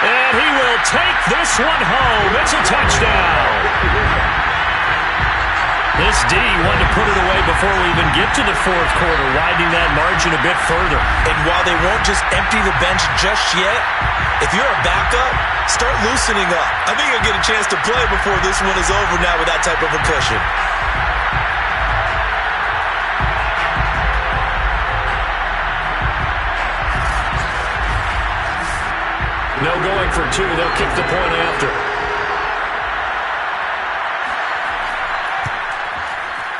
[SPEAKER 1] And he will take this one home. It's a touchdown. This D wanted to put it away before we even get to the fourth quarter, widening that margin a bit further.
[SPEAKER 2] And while they won't just empty the bench just yet, if you're a backup, start loosening up. I think you'll get a chance to play before this one is over now with that type of a cushion.
[SPEAKER 1] No going for two. They'll kick the point after.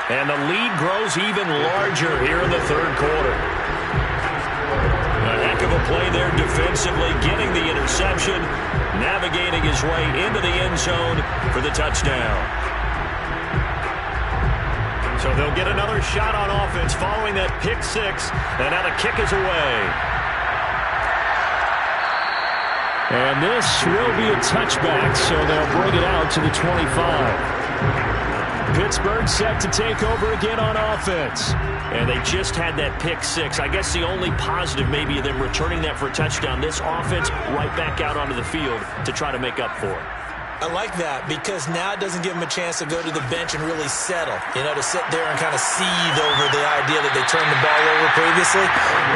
[SPEAKER 1] And the lead grows even larger here in the third quarter. A heck of a play there defensively, getting the interception, navigating his way into the end zone for the touchdown. So they'll get another shot on offense following that pick six, and now the kick is away.
[SPEAKER 4] And this will be a touchback, so they'll bring it out to the 25. Pittsburgh set to take over again on offense.
[SPEAKER 1] And they just had that pick six. I guess the only positive maybe of them returning that for a touchdown. This offense right back out onto the field to try to make up for it.
[SPEAKER 2] I like that because now it doesn't give them a chance to go to the bench and really settle. You know, to sit there and kind of seethe over the idea that they turned the ball over previously.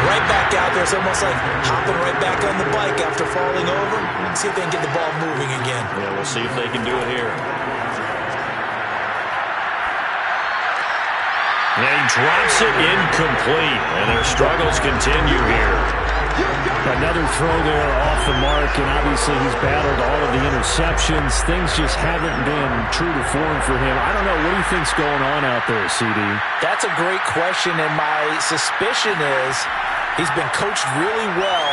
[SPEAKER 2] Right back out there. It's almost like hopping right back on the bike after falling over. See if they can get the ball moving again.
[SPEAKER 1] Yeah, we'll see if they can do it here. And he drops it incomplete, and their struggles continue here.
[SPEAKER 4] Another throw there off the mark, and obviously he's battled all of the interceptions. Things just haven't been true to form for him. I don't know. What do you think's going on out there, CD?
[SPEAKER 2] That's a great question, and my suspicion is he's been coached really well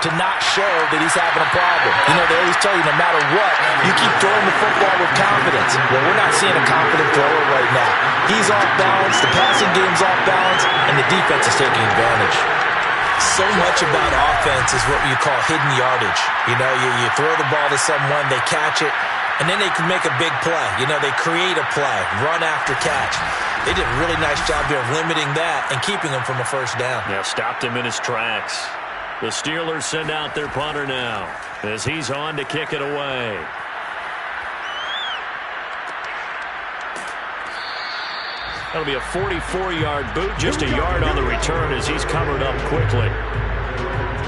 [SPEAKER 2] to not show that he's having a problem. You know, they always tell you no matter what, you keep throwing the football with confidence. Well, we're not seeing a confident thrower right now. He's off balance, the passing game's off balance, and the defense is taking advantage. So much about offense is what you call hidden yardage. You know, you throw the ball to someone, they catch it, and then they can make a big play. You know, they create a play, run after catch. They did a really nice job there of limiting that and keeping him from a first down.
[SPEAKER 1] Yeah, stopped him in his tracks. The Steelers send out their punter now as he's on to kick it away. That'll be a 44-yard boot, just a yard on the return as he's covered up quickly.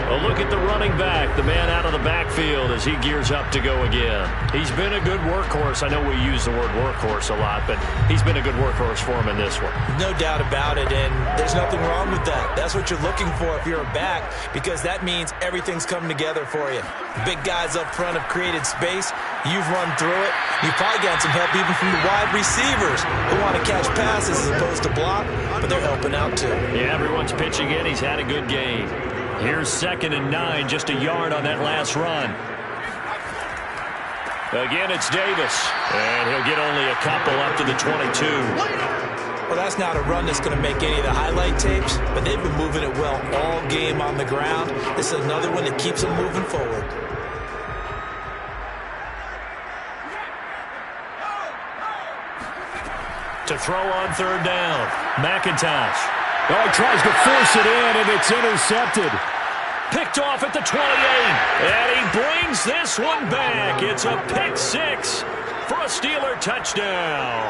[SPEAKER 1] A look at the running back, the man out of the backfield as he gears up to go again. He's been a good workhorse. I know we use the word workhorse a lot, but he's been a good workhorse for him in this one.
[SPEAKER 2] No doubt about it, and there's nothing wrong with that. That's what you're looking for if you're a back, because that means everything's coming together for you. Big guys up front have created space. You've run through it. You've probably gotten some help even from the wide receivers who want to catch passes as opposed to block, but they're helping out too.
[SPEAKER 1] Yeah, everyone's pitching in. He's had a good game. Here's 2nd and 9, just a yard on that last run. Again, it's Davis, and he'll get only a couple up to the 22.
[SPEAKER 2] Well, that's not a run that's going to make any of the highlight tapes, but they've been moving it well all game on the ground. This is another one that keeps them moving forward.
[SPEAKER 1] To throw on 3rd down, McIntosh.
[SPEAKER 4] Oh, he tries to force it in, and it's intercepted.
[SPEAKER 1] Picked off at the 28, and he brings this one back. It's a pick six for a Steeler touchdown.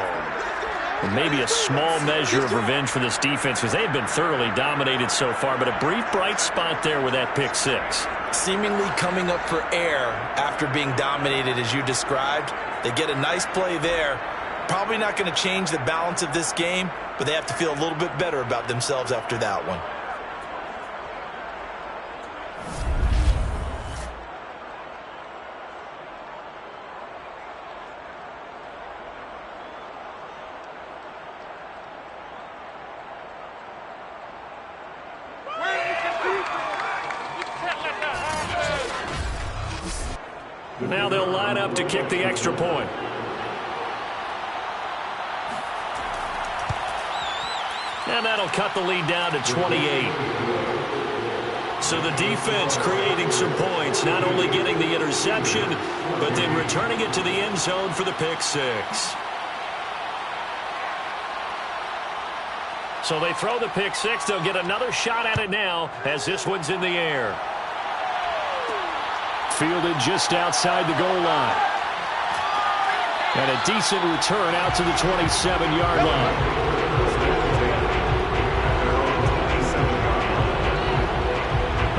[SPEAKER 1] And maybe a small measure of revenge for this defense because they've been thoroughly dominated so far, but a brief bright spot there with that pick six.
[SPEAKER 2] Seemingly coming up for air after being dominated as you described. They get a nice play there. Probably not going to change the balance of this game, but they have to feel a little bit better about themselves after that one.
[SPEAKER 4] Now they'll line up to kick the extra point. And that'll cut the lead down to 28. So the defense creating some points, not only getting the interception, but then returning it to the end zone for the pick six. So they throw the pick six. They'll get another shot at it now as this one's in the air. Fielded just outside the goal line. And a decent return out to the 27-yard line.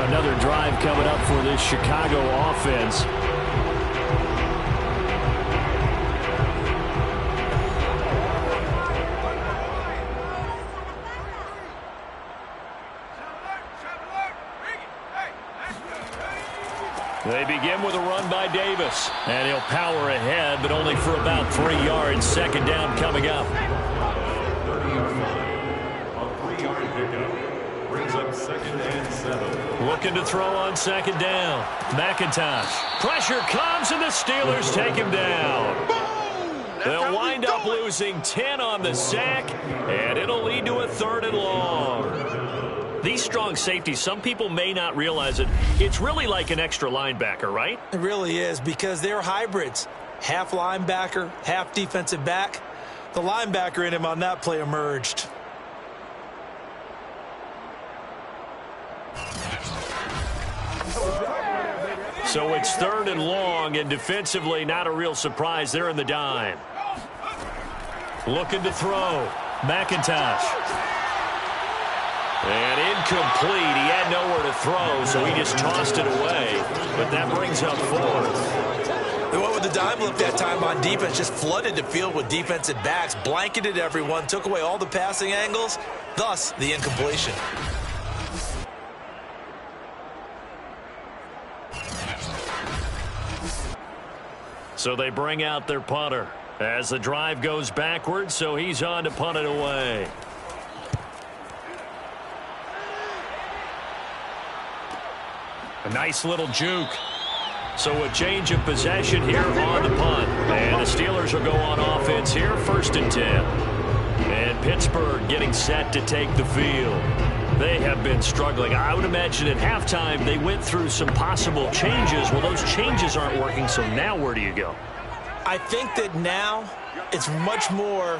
[SPEAKER 4] Another drive coming up for this Chicago offense. They begin with a run by Davis. And he'll power ahead, but only for about 3 yards. Second down coming up.
[SPEAKER 3] 3-yard pickup. Brings up 2nd and 7.
[SPEAKER 4] Looking to throw on second down. McIntosh. Pressure comes, and the Steelers take him down. They'll wind up losing 10 on the sack, and it'll lead to a 3rd and long. These strong safeties, some people may not realize it. It's really like an extra linebacker, right?
[SPEAKER 2] It really is, because they're hybrids. Half linebacker, half defensive back. The linebacker in him on that play emerged.
[SPEAKER 4] So it's 3rd and long, and defensively not a real surprise. They're in the dime. Looking to throw. McIntosh. And incomplete. He had nowhere to throw, so he just tossed it away. But that brings up 4th.
[SPEAKER 2] They went with the dime look that time on defense, just flooded the field with defensive backs, blanketed everyone, took away all the passing angles, thus the incompletion.
[SPEAKER 4] So they bring out their punter as the drive goes backwards, so he's on to punt it away. A nice little juke. So a change of possession here on the punt. And the Steelers will go on offense here, 1st and 10. And Pittsburgh getting set to take the field. They have been struggling. I would imagine at halftime they went through some possible changes. Well, those changes aren't working, so now where do you go?
[SPEAKER 2] I think that now it's much more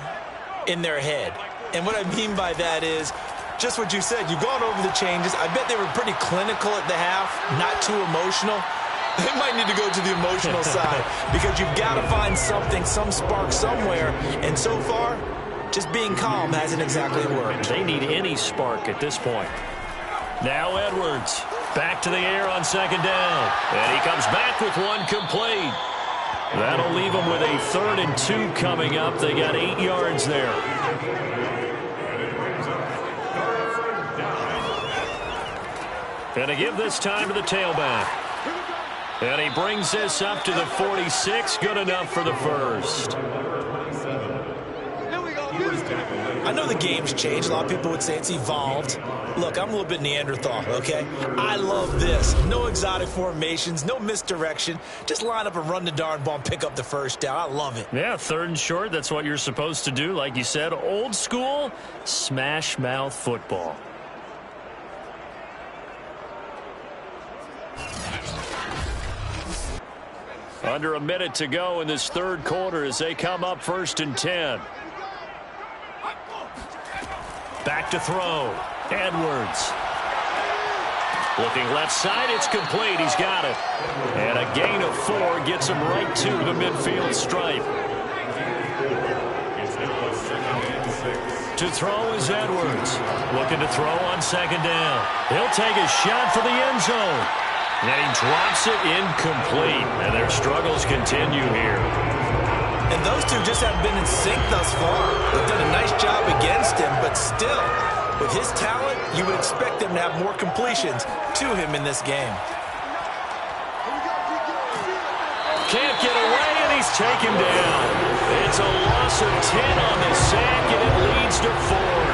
[SPEAKER 2] in their head. And what I mean by that is just what you said. You've gone over the changes. I bet they were pretty clinical at the half, not too emotional. They might need to go to the emotional side because you've got to find something, some spark somewhere. And so far, just being calm hasn't exactly worked.
[SPEAKER 4] They need any spark at this point. Now Edwards back to the air on second down. And he comes back with one complete. That'll leave them with a 3rd and 2 coming up. They got 8 yards there. And to give this time to the tailback. And he brings this up to the 46. Good enough for the first.
[SPEAKER 2] I know the game's changed. A lot of people would say it's evolved. Look, I'm a little bit Neanderthal, okay? I love this. No exotic formations, no misdirection. Just line up and run the darn ball and pick up the first down. I love it.
[SPEAKER 4] Yeah, 3rd and short. That's what you're supposed to do. Like you said, old school, smash mouth football. Under a minute to go in this 3rd quarter as they come up 1st and 10. Back to throw. Edwards. Looking left side, it's complete. He's got it. And a gain of 4 gets him right to the midfield stripe. To throw is Edwards. Looking to throw on second down. He'll take a shot for the end zone. And he drops it incomplete. And their struggles continue here.
[SPEAKER 2] And those two just haven't been in sync thus far. They've done a nice job against him, but still, with his talent, you would expect them to have more completions to him in this game.
[SPEAKER 4] Can't get away, and he's taken down. It's a loss of 10 on the sack, and it leads to 4th.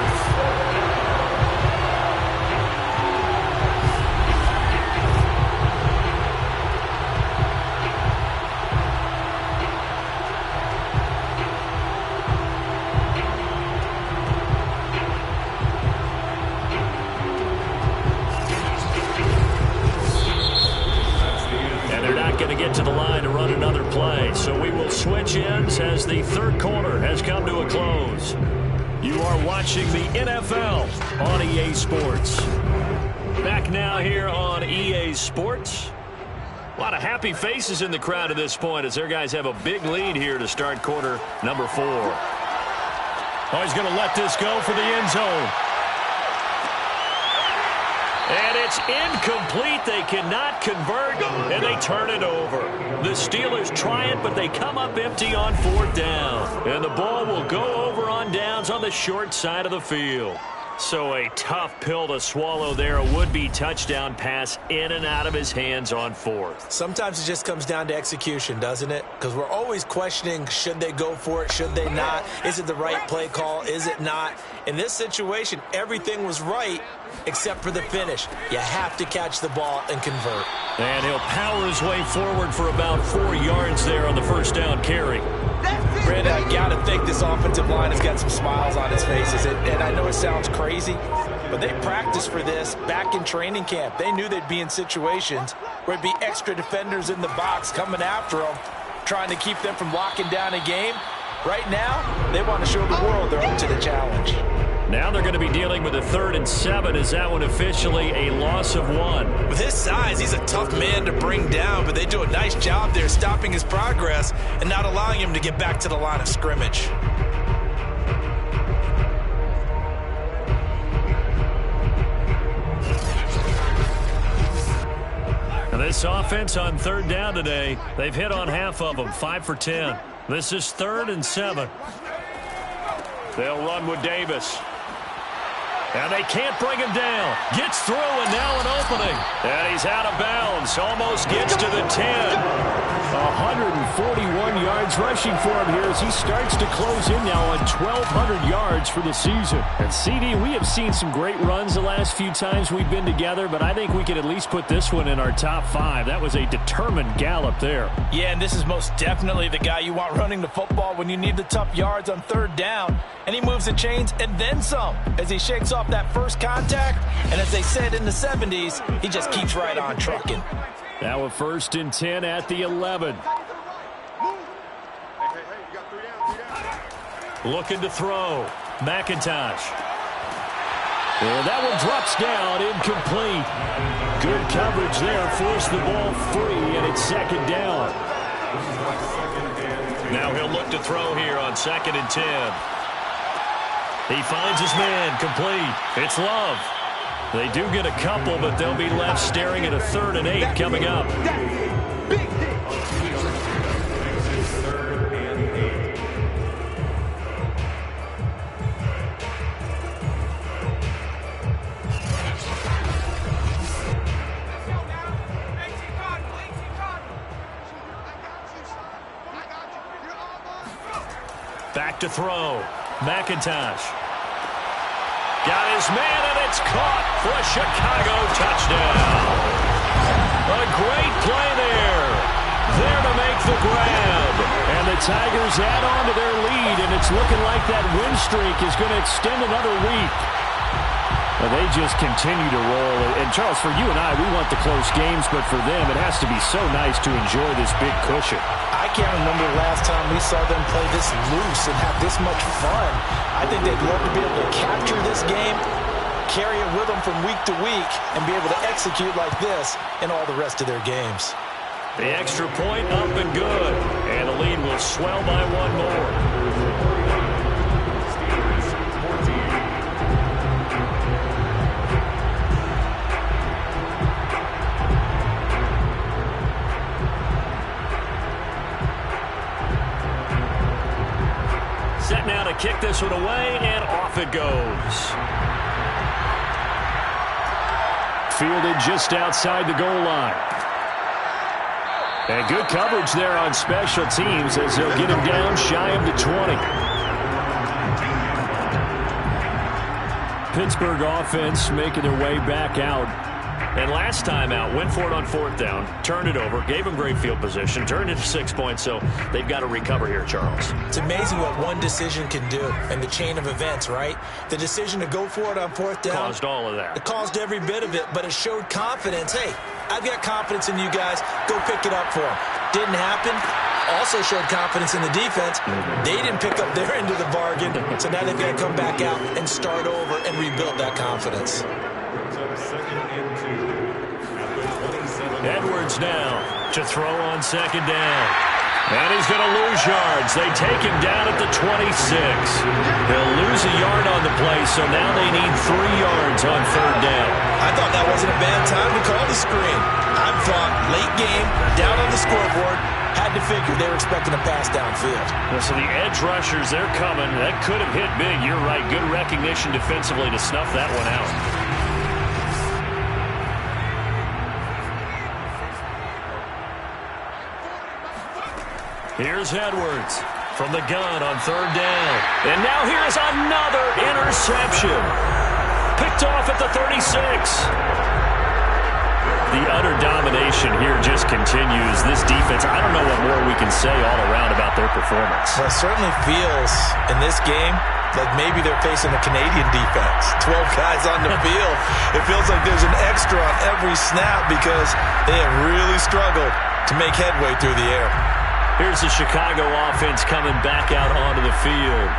[SPEAKER 4] get to the line to run another play. So we will switch ends as the third quarter has come to a close. You are watching the NFL on EA Sports. Back now here on EA Sports. A lot of happy faces in the crowd at this point as their guys have a big lead here to start quarter number 4. Oh, he's going to let this go for the end zone. And it's incomplete. They cannot convert, and they turn it over. The Steelers try it, but they come up empty on 4th down. And the ball will go over on downs on the short side of the field. So a tough pill to swallow there. A would-be touchdown pass in and out of his hands on 4th.
[SPEAKER 2] Sometimes it just comes down to execution, doesn't it? Because we're always questioning, should they go for it, should they not? Is it the right play call, is it not? In this situation, everything was right except for the finish. You have to catch the ball and convert.
[SPEAKER 4] And he'll power his way forward for about 4 yards there on the first down carry.
[SPEAKER 2] Brandon, I got to think this offensive line has got some smiles on its faces. And I know it sounds crazy, but they practiced for this back in training camp. They knew they'd be in situations where it'd be extra defenders in the box coming after them, trying to keep them from locking down a game. Right now, they want to show the world they're up to the challenge.
[SPEAKER 4] Now they're going to be dealing with a 3rd and 7. Is that one officially a loss of 1?
[SPEAKER 2] With his size, he's a tough man to bring down, but they do a nice job there stopping his progress and not allowing him to get back to the line of scrimmage.
[SPEAKER 4] Now this offense on 3rd down today, they've hit on half of them, 5 for 10. This is 3rd and 7. They'll run with Davis. And they can't bring him down. Gets through, and now an opening. And he's out of bounds. Almost gets to the 10. 141 yards rushing for him here as he starts to close in now on 1,200 yards for the season. And CD, we have seen some great runs the last few times we've been together, but I think we could at least put this one in our top 5. That was a determined gallop there.
[SPEAKER 2] Yeah, and this is most definitely the guy you want running the football when you need the tough yards on 3rd down. And he moves the chains and then some as he shakes off that first contact. And as they said in the 70s, he just keeps right on trucking.
[SPEAKER 4] Now a 1st and 10 at the 11. Looking to throw. McIntosh. And that one drops down, incomplete. Good coverage there, forced the ball free, and it's 2nd down. Now he'll look to throw here on 2nd and 10. He finds his man, complete. It's Love. They do get a couple, but they'll be left staring at a 3rd and 8 coming up. Back to throw. McIntosh. Got his man, and it's caught for a Chicago touchdown. A great play there. There to make the grab. And the Tigers add on to their lead, and it's looking like that win streak is going to extend another week. Well, they just continue to roll. And, Charles, for you and I, we want the close games, but for them, it has to be so nice to enjoy this big cushion.
[SPEAKER 2] I can't remember the last time we saw them play this loose and have this much fun. I think they'd love to be able to capture this game, carry it with them from week to week, and be able to execute like this in all the rest of their games.
[SPEAKER 4] The extra point up and good, and the lead will swell by 1 more. Set now to kick this one away, and off it goes. Fielded just outside the goal line. And good coverage there on special teams as they'll get him down shy of the 20. Pittsburgh offense making their way back out. And last time out, went for it on 4th down, turned it over, gave him great field position, turned it to 6 points, so they've got to recover here, Charles.
[SPEAKER 2] It's amazing what one decision can do and the chain of events, right? The decision to go for it on 4th down
[SPEAKER 4] Caused all of that.
[SPEAKER 2] It caused every bit of it, but it showed confidence. Hey, I've got confidence in you guys. Go pick it up for them. Didn't happen. Also showed confidence in the defense. They didn't pick up their end of the bargain, so now they've got to come back out and start over and rebuild that confidence.
[SPEAKER 4] Edwards now to throw on second down. And he's going to lose yards. They take him down at the 26. He'll lose a yard on the play, so now they need 3 yards on third down.
[SPEAKER 2] I thought that wasn't a bad time to call the screen. I thought late game, down on the scoreboard, had to figure they were expecting a pass downfield.
[SPEAKER 4] Well, so the edge rushers, they're coming. That could have hit big. You're right. Good recognition defensively to snuff that one out. Here's Edwards from the gun on third down. And now here's another interception. Picked off at the 36. The utter domination here just continues. This defense, I don't know what more we can say all around about their performance.
[SPEAKER 2] Well, it certainly feels in this game like maybe they're facing a Canadian defense. 12 guys on the field. It feels like there's an extra on every snap because they have really struggled to make headway through the air.
[SPEAKER 4] Here's the Chicago offense coming back out onto the field.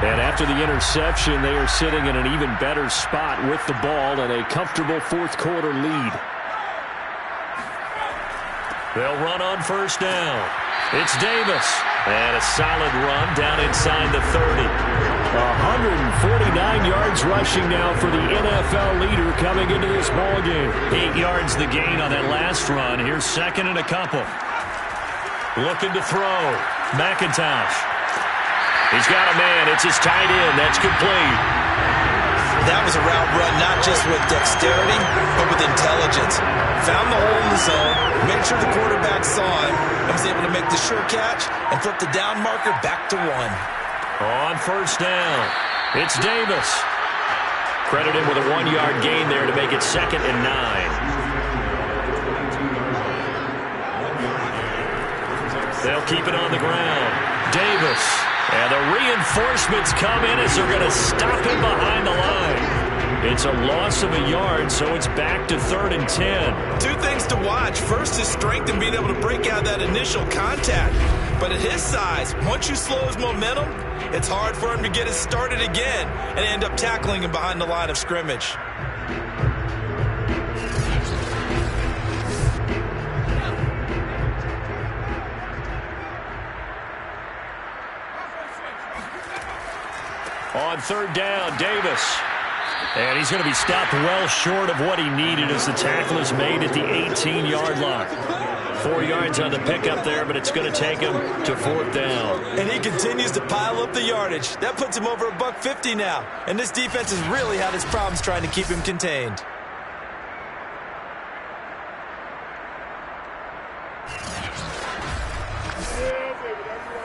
[SPEAKER 4] And after the interception, they are sitting in an even better spot with the ball and a comfortable fourth-quarter lead. They'll run on first down. It's Davis. And a solid run down inside the 30. 149 yards rushing now for the NFL leader coming into this ballgame. 8 yards the gain on that last run. Here's second and a couple. Looking to throw. McIntosh. He's got a man. It's his tight end. That's complete.
[SPEAKER 2] That was a route run not just with dexterity, but with intelligence. Found the hole in the zone, made sure the quarterback saw him, and was able to make the sure catch and flip the down marker back to 1.
[SPEAKER 4] On first down, it's Davis. Credit him with a 1-yard gain there to make it 2nd and 9. They'll keep it on the ground. Davis. And the reinforcements come in as they're going to stop him behind the line. It's a loss of a yard, so it's back to 3rd and 10.
[SPEAKER 2] 2 things to watch. First, his strength in being able to break out that initial contact. But at his size, once you slow his momentum, it's hard for him to get it started again and end up tackling him behind the line of scrimmage.
[SPEAKER 4] On third down, Davis. And he's going to be stopped well short of what he needed as the tackle is made at the 18-yard line. 4 yards on the pickup there, but it's going to take him to 4th down.
[SPEAKER 2] And he continues to pile up the yardage. That puts him over $150 now. And this defense has really had its problems trying to keep him contained.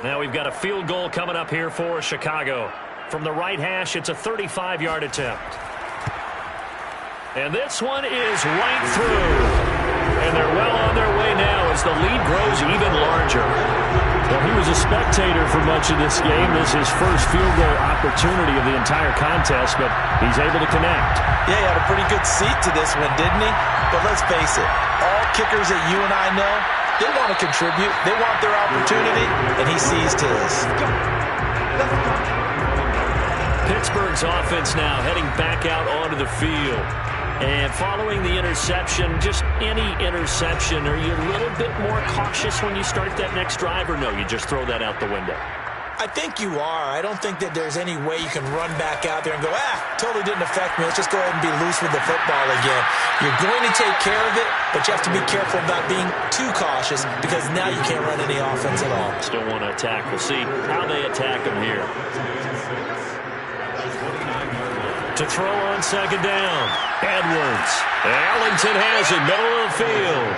[SPEAKER 4] Now we've got a field goal coming up here for Chicago. From the right hash, it's a 35-yard attempt. And this one is right through. And they're well on their way now as the lead grows even larger. Well, he was a spectator for much of this game. This is his first field goal opportunity of the entire contest, but he's able to connect.
[SPEAKER 2] Yeah, he had a pretty good seat to this one, didn't he? But let's face it, all kickers that you and I know, they want to contribute. They want their opportunity, and he seized his.
[SPEAKER 4] Pittsburgh's offense now heading back out onto the field. And following the interception, just any interception, are you a little bit more cautious when you start that next drive, or no, you just throw that out the window?
[SPEAKER 2] I think you are. I don't think that there's any way you can run back out there and go, totally didn't affect me. Let's just go ahead and be loose with the football again. You're going to take care of it, but you have to be careful about being too cautious because now you can't run any offense at all.
[SPEAKER 4] Still want to attack. We'll see how they attack him here. To throw on second down, Edwards. Arlington has it, middle of the field.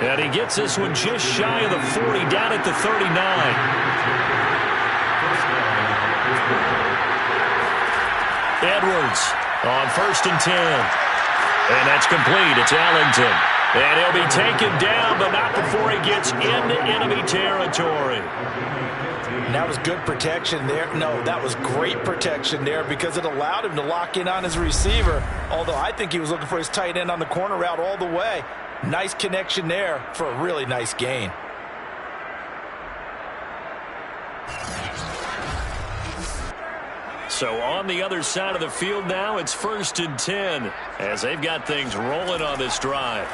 [SPEAKER 4] And he gets this one just shy of the 40, down at the 39. Edwards on 1st and 10. And that's complete. It's Arlington. And he'll be taken down, but not before he gets into enemy territory.
[SPEAKER 2] And that was good protection there. No, that was great protection there because it allowed him to lock in on his receiver. Although I think he was looking for his tight end on the corner route all the way. Nice connection there for a really nice gain.
[SPEAKER 4] So on the other side of the field now, it's 1st and 10 as they've got things rolling on this drive.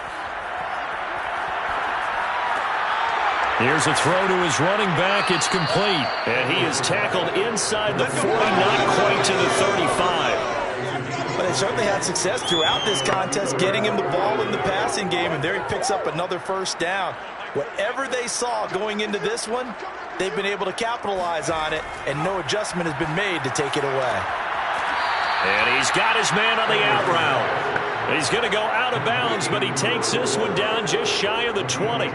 [SPEAKER 4] Here's a throw to his running back. It's complete. And he is tackled inside the 40, not quite to the 35.
[SPEAKER 2] But they certainly had success throughout this contest, getting him the ball in the passing game, and there he picks up another first down. Whatever they saw going into this one, they've been able to capitalize on it, and no adjustment has been made to take it away.
[SPEAKER 4] And he's got his man on the out route. He's going to go out of bounds, but he takes this one down just shy of the 20.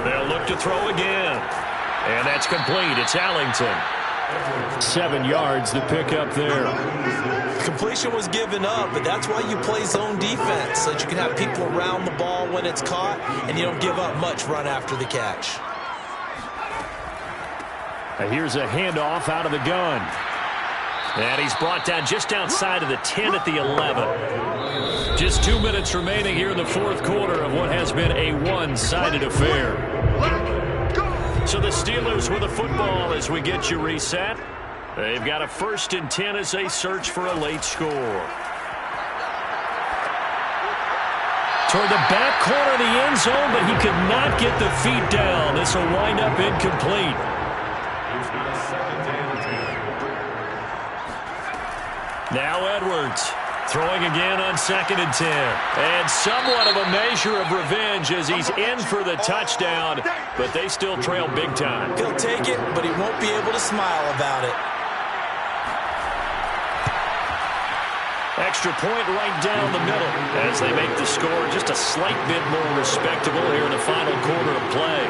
[SPEAKER 4] They'll look to throw again. And that's complete. It's Allington. 7 yards to pick up there.
[SPEAKER 2] Completion was given up, but that's why you play zone defense, so that you can have people around the ball when it's caught, and you don't give up much run after the catch.
[SPEAKER 4] Here's a handoff out of the gun. And he's brought down just outside of the 10 at the 11. Just 2 minutes remaining here in the fourth quarter of what has been a one-sided affair. So the Steelers with the football as we get you reset. They've got a 1st and 10 as they search for a late score. Toward the back corner of the end zone, but he could not get the feet down. This will wind up incomplete. Now Edwards throwing again on 2nd and 10. And somewhat of a measure of revenge as he's in for the touchdown, but they still trail big time.
[SPEAKER 2] He'll take it, but he won't be able to smile about it.
[SPEAKER 4] Extra point right down the middle as they make the score just a slight bit more respectable here in the final quarter of play.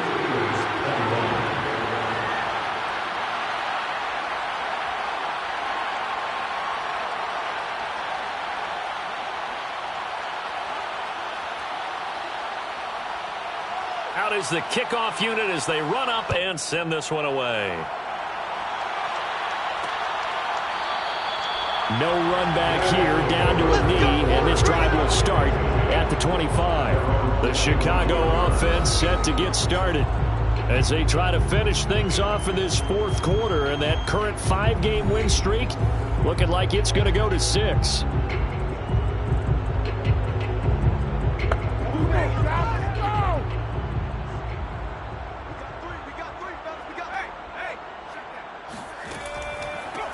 [SPEAKER 4] Out is the kickoff unit as they run up and send this one away. No run back here, down to a knee, and this drive will start at the 25. The Chicago offense set to get started as they try to finish things off in this fourth quarter, and that current 5-game win streak looking like it's going to go to 6.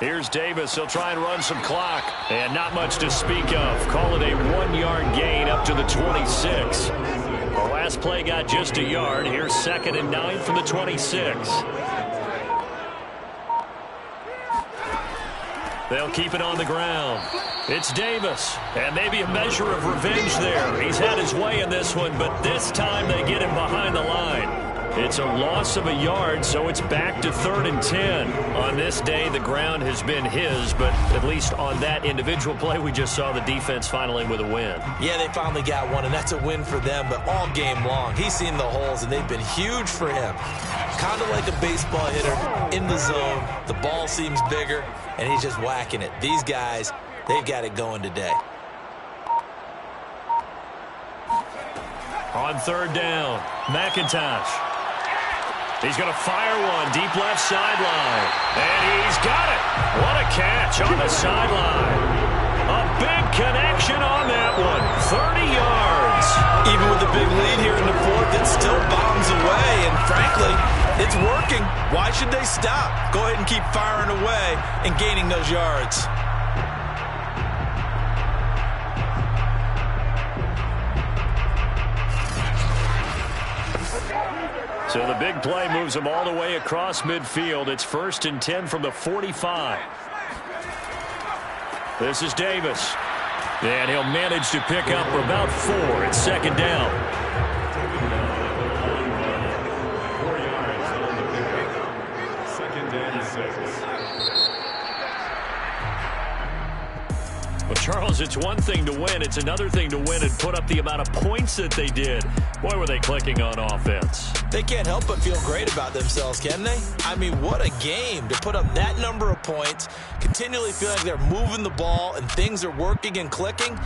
[SPEAKER 4] Here's Davis. He'll try and run some clock. And not much to speak of. Call it a 1-yard gain up to the 26. The last play got just a yard. Here's 2nd and 9 from the 26. They'll keep it on the ground. It's Davis. And maybe a measure of revenge there. He's had his way in this one, but this time they get him behind the line. It's a loss of a yard, so it's back to 3rd and 10. On this day, the ground has been his, but at least on that individual play, we just saw the defense finally with a win.
[SPEAKER 2] Yeah, they finally got one, and that's a win for them, but all game long, he's seen the holes, and they've been huge for him. Kind of like a baseball hitter in the zone. The ball seems bigger, and he's just whacking it. These guys, they've got it going today.
[SPEAKER 4] On 3rd down, McIntosh. He's going to fire one deep left sideline. And he's got it. What a catch on the sideline. A big connection on that one. 30 yards.
[SPEAKER 2] Even with the big lead here in the fourth, it still bombs away. And frankly, it's working. Why should they stop? Go ahead and keep firing away and gaining those yards.
[SPEAKER 4] So the big play moves them all the way across midfield. It's 1st and 10 from the 45. This is Davis. And he'll manage to pick up about 4. It's 2nd down.
[SPEAKER 3] 4 yards on the pickup. 2nd and 6.
[SPEAKER 4] Well, Charles, it's one thing to win. It's another thing to win and put up the amount of points that they did. Boy, were they clicking on offense.
[SPEAKER 2] They can't help but feel great about themselves, can they? I mean, what a game to put up that number of points, continually feel like they're moving the ball and things are working and clicking.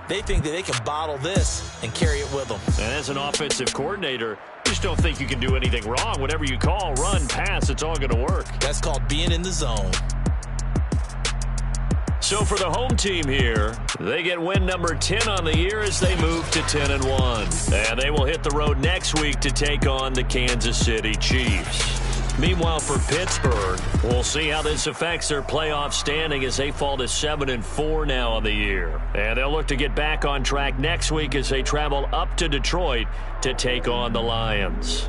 [SPEAKER 2] They think that they can bottle this and carry it with them.
[SPEAKER 4] And as an offensive coordinator, you just don't think you can do anything wrong. Whatever you call, run, pass, it's all going to work.
[SPEAKER 2] That's called being in the zone.
[SPEAKER 4] So for the home team here, they get win number 10 on the year as they move to 10-1. And they will hit the road next week to take on the Kansas City Chiefs. Meanwhile, for Pittsburgh, we'll see how this affects their playoff standing as they fall to 7-4 now on the year. And they'll look to get back on track next week as they travel up to Detroit to take on the Lions.